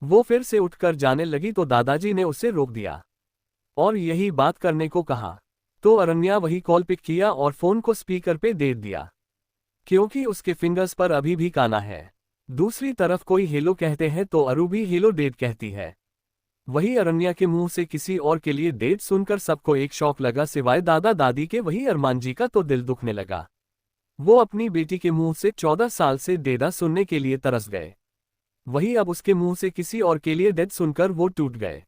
वो फिर से उठकर जाने लगी तो दादाजी ने उसे रोक दिया और यही बात करने को कहा। तो अरण्या वही कॉल पिक किया और फोन को स्पीकर पे दे दिया, क्योंकि उसके फिंगर्स पर अभी भी काना है। दूसरी तरफ कोई हेलो कहते हैं तो अरु भी हेलो डेट कहती है। वही अरण्या के मुंह से किसी और के लिए डेट सुनकर सबको एक शौक लगा, सिवाय दादा दादी के। वही अरमान जी का तो दिल दुखने लगा। वो अपनी बेटी के मुंह से 14 साल से डेडा सुनने के लिए तरस गए। वही अब उसके मुंह से किसी और के लिए डेट सुनकर वो टूट गए।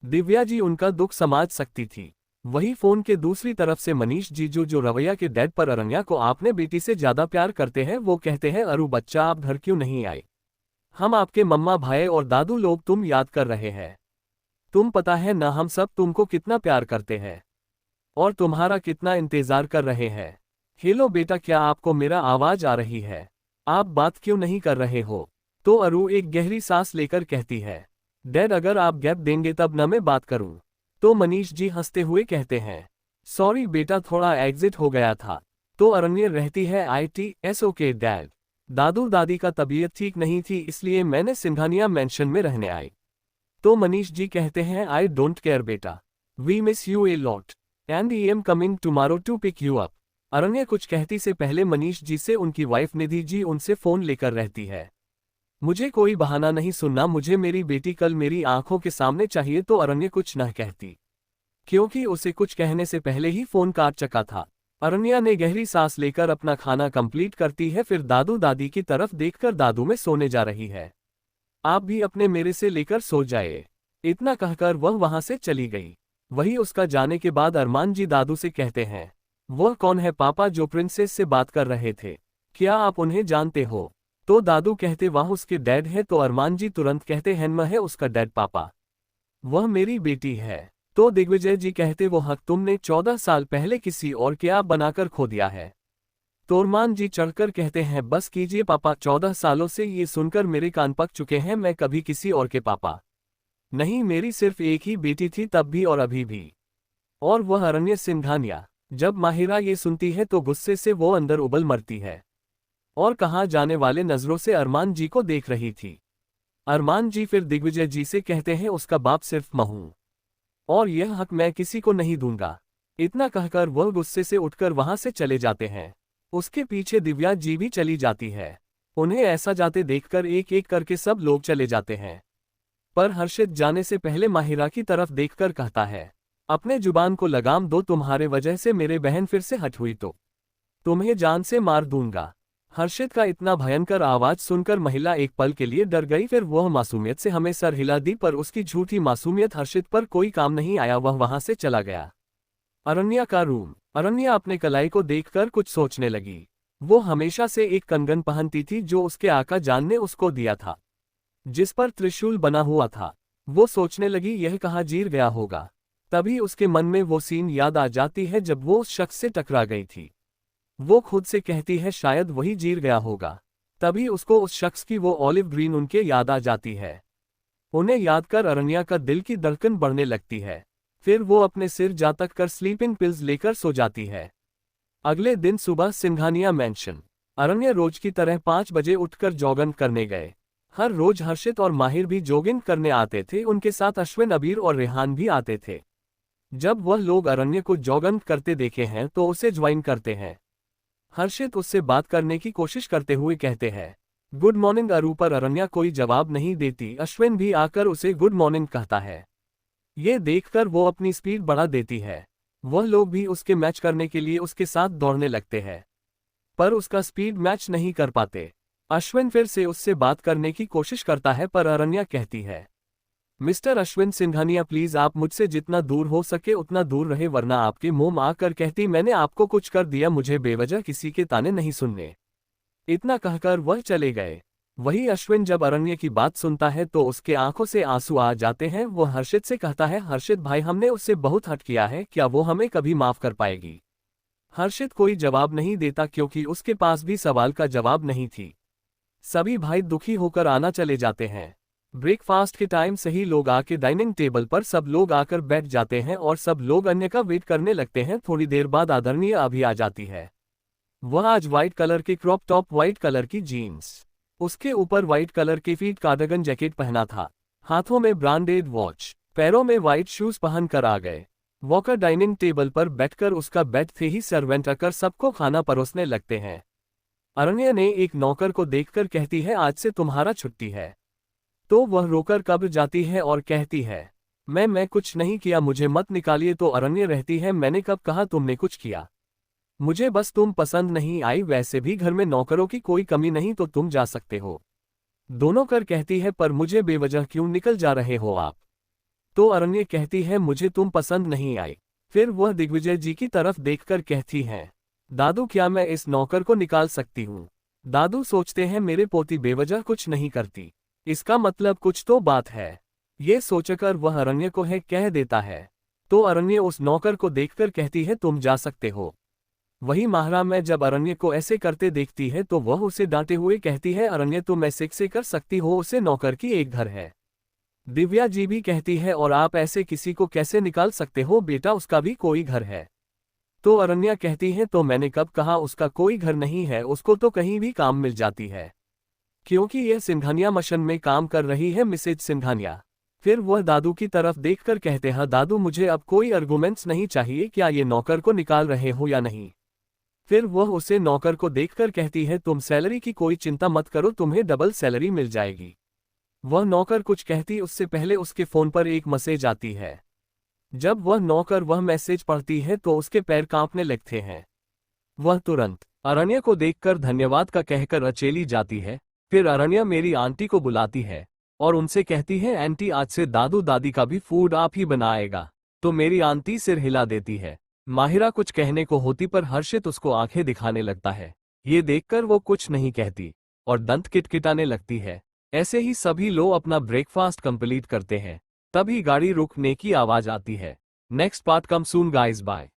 दिव्या जी उनका दुख समझ सकती थी। वही फोन के दूसरी तरफ से मनीष जीजू जो रवैया के डैड पर अरण्या को आपने बेटी से ज्यादा प्यार करते हैं, वो कहते हैं, अरु बच्चा आप घर क्यों नहीं आए? हम आपके मम्मा भाई और दादू लोग तुम याद कर रहे हैं। तुम पता है ना हम सब तुमको कितना प्यार करते हैं और तुम्हारा कितना इंतजार कर रहे हैं। हेलो बेटा, क्या आपको मेरा आवाज आ रही है? आप बात क्यों नहीं कर रहे हो? तो अरु एक गहरी सांस लेकर कहती है, डैड अगर आप गैप देंगे तब न मैं बात करूं। तो मनीष जी हंसते हुए कहते हैं, सॉरी बेटा थोड़ा एग्जिट हो गया था। तो अरण्य रहती है, ITS ओके डैड। दादू दादी का तबीयत ठीक नहीं थी इसलिए मैंने सिंघानिया मेंशन में रहने आई। तो मनीष जी कहते हैं, आई डोंट केयर बेटा, we miss you a lot and I am coming tomorrow to pick you up. Aranya कुछ कहती से पहले मनीष जी से उनकी वाइफ निधि जी उनसे फोन लेकर रहती है, मुझे कोई बहाना नहीं सुनना, मुझे मेरी बेटी कल मेरी आंखों के सामने चाहिए। तो अरण्य कुछ न कहती, क्योंकि उसे कुछ कहने से पहले ही फोन काट चुका था। अरण्या ने गहरी सांस लेकर अपना खाना कंप्लीट करती है, फिर दादू दादी की तरफ देखकर दादू में सोने जा रही है। आप भी अपने मेरे से लेकर सो जाए। इतना कहकर वह वहां से चली गई। वही उसका जाने के बाद अरमान जी दादू से कहते हैं, वह कौन है पापा जो प्रिंसेस से बात कर रहे थे? क्या आप उन्हें जानते हो? तो दादू कहते, वह उसके डैड है। तो अरमान जी तुरंत कहते हैं, मैं है उसका डैड पापा, वह मेरी बेटी है। तो दिग्विजय जी कहते, वो हक तुमने 14 साल पहले किसी और के आप बनाकर खो दिया है। तो अरमान जी चढ़कर कहते हैं, बस कीजिए पापा, 14 सालों से ये सुनकर मेरे कान पक चुके हैं, मैं कभी किसी और के पापा नहीं, मेरी सिर्फ एक ही बेटी थी, तब भी और अभी भी। और वह अरण्य सिंघानिया। जब माहिरा ये सुनती है तो गुस्से से वो अंदर उबल मरती है और कहाँ जाने वाले नजरों से अरमान जी को देख रही थी। अरमान जी फिर दिग्विजय जी से कहते हैं, उसका बाप सिर्फ मैं हूं और यह हक मैं किसी को नहीं दूंगा। इतना कहकर वह गुस्से से उठकर वहां से चले जाते हैं। उसके पीछे दिव्या जी भी चली जाती है। उन्हें ऐसा जाते देखकर एक एक करके सब लोग चले जाते हैं, पर हर्षित जाने से पहले माहिरा की तरफ देखकर कहता है, अपने जुबान को लगाम दो, तुम्हारे वजह से मेरे बहन फिर से हट हुई तो तुम्हें जान से मार दूंगा। हर्षित का इतना भयंकर आवाज सुनकर महिला एक पल के लिए डर गई, फिर वह मासूमियत से हमें सर हिला दी, पर उसकी झूठी मासूमियत हर्षित पर कोई काम नहीं आया, वह वहां से चला गया। अरण्या का रूम। अरण्या अपने कलाई को देखकर कुछ सोचने लगी। वो हमेशा से एक कंगन पहनती थी जो उसके आका जान ने उसको दिया था, जिस पर त्रिशूल बना हुआ था। वो सोचने लगी यह कहाँ जीर गया होगा। तभी उसके मन में वो सीन याद आ जाती है जब वो उस शख्स से टकरा गई थी। वो खुद से कहती है शायद वही जीर गया होगा। तभी उसको उस शख्स की वो ऑलिव ग्रीन उनके याद आ जाती है। उन्हें याद कर अरण्या का दिल की धड़कन बढ़ने लगती है। फिर वो अपने सिर जातक कर स्लीपिंग पिल्स लेकर सो जाती है। अगले दिन सुबह सिंघानिया मैंशन। अरण्या रोज की तरह 5 बजे उठकर जॉगिंग करने गए। हर रोज हर्षित और माहिर भी जॉगिंग करने आते थे, उनके साथ अश्विन, अबीर और रेहान भी आते थे। जब वह लोग अरण्य को जॉगिंग करते देखे हैं तो उसे ज्वाइन करते हैं। हर्षित उससे बात करने की कोशिश करते हुए कहते हैं गुड मॉर्निंग अरू, पर अरण्या कोई जवाब नहीं देती। अश्विन भी आकर उसे गुड मॉर्निंग कहता है। ये देखकर वो अपनी स्पीड बढ़ा देती है। वह लोग भी उसके मैच करने के लिए उसके साथ दौड़ने लगते हैं, पर उसका स्पीड मैच नहीं कर पाते। अश्विन फिर से उससे बात करने की कोशिश करता है, पर अरण्या कहती है मिस्टर अश्विन सिंघानिया, प्लीज आप मुझसे जितना दूर हो सके उतना दूर रहे, वरना आपके मुंह आकर कहती मैंने आपको कुछ कर दिया, मुझे बेवजह किसी के ताने नहीं सुनने। इतना कहकर वह चले गए। वही अश्विन जब अरण्य की बात सुनता है तो उसके आंखों से आंसू आ जाते हैं। वो हर्षित से कहता है हर्षित भाई, हमने उससे बहुत हट किया है, क्या वो हमें कभी माफ कर पाएगी? हर्षित कोई जवाब नहीं देता क्योंकि उसके पास भी सवाल का जवाब नहीं थी। सभी भाई दुखी होकर आना चले जाते हैं। ब्रेकफास्ट के टाइम से ही लोग आके डाइनिंग टेबल पर सब लोग आकर बैठ जाते हैं और सब लोग अन्य का वेट करने लगते हैं। थोड़ी देर बाद आदरणीय अभी आ जाती है। वह आज व्हाइट कलर के क्रॉप टॉप, व्हाइट कलर की जीन्स, उसके ऊपर व्हाइट कलर के फीट कार्डिगन जैकेट पहना था, हाथों में ब्रांडेड वॉच, पैरों में व्हाइट शूज पहन कर आ गए। वॉकर डाइनिंग टेबल पर बैठकर उसका बेड थे ही सर्वेंट आकर सबको खाना परोसने लगते हैं। अरण्य ने एक नौकर को देखकर कहती है आज से तुम्हारा छुट्टी है। तो वह रोकर कब्र जाती है और कहती है मैं कुछ नहीं किया, मुझे मत निकालिए। तो अरण्य रहती है मैंने कब कहा तुमने कुछ किया, मुझे बस तुम पसंद नहीं आई, वैसे भी घर में नौकरों की कोई कमी नहीं, तो तुम जा सकते हो। दोनों कर कहती है पर मुझे बेवजह क्यों निकल जा रहे हो आप? तो अरण्य कहती है मुझे तुम पसंद नहीं आई। फिर वह दिग्विजय जी की तरफ देखकर कहती है दादू क्या मैं इस नौकर को निकाल सकती हूँ? दादू सोचते हैं मेरे पोती बेवजह कुछ नहीं करती, इसका मतलब कुछ तो बात है। ये सोचकर वह अरण्य को है कह देता है। तो अरण्य उस नौकर को देखकर कहती है तुम जा सकते हो। वही माहरा में जब अरण्य को ऐसे करते देखती है तो वह उसे डांटे हुए कहती है अरण्य तुम ऐसे से कर सकती हो, उसे नौकर की एक घर है। दिव्या जी भी कहती है और आप ऐसे किसी को कैसे निकाल सकते हो बेटा, उसका भी कोई घर है। तो अरण्या कहती है तो मैंने कब कहा उसका कोई घर नहीं है, उसको तो कहीं भी काम मिल जाती है, क्योंकि यह सिंघानिया मिशन में काम कर रही है मिसेज सिंघानिया। फिर वह दादू की तरफ देखकर कहते हैं दादू मुझे अब कोई आर्गुमेंट्स नहीं चाहिए, क्या ये नौकर को निकाल रहे हो या नहीं? फिर वह उसे नौकर को देखकर कहती है तुम सैलरी की कोई चिंता मत करो, तुम्हें डबल सैलरी मिल जाएगी। वह नौकर कुछ कहती उससे पहले उसके फोन पर एक मैसेज आती है। जब वह नौकर वह मैसेज पढ़ती है तो उसके पैर कांपने लगते हैं। वह तुरंत अरण्या को देखकर धन्यवाद का कहकर अचेली जाती है। फिर अरण्या मेरी आंटी को बुलाती है और उनसे कहती है आंटी आज से दादू दादी का भी फूड आप ही बनाएगा। तो मेरी आंटी सिर हिला देती है। माहिरा कुछ कहने को होती पर हर्षित उसको आंखें दिखाने लगता है। ये देखकर वो कुछ नहीं कहती और दंत किटकिटाने लगती है। ऐसे ही सभी लोग अपना ब्रेकफास्ट कंप्लीट करते हैं। तभी गाड़ी रुकने की आवाज आती है। नेक्स्ट पार्ट कम सून गाइस, बाय।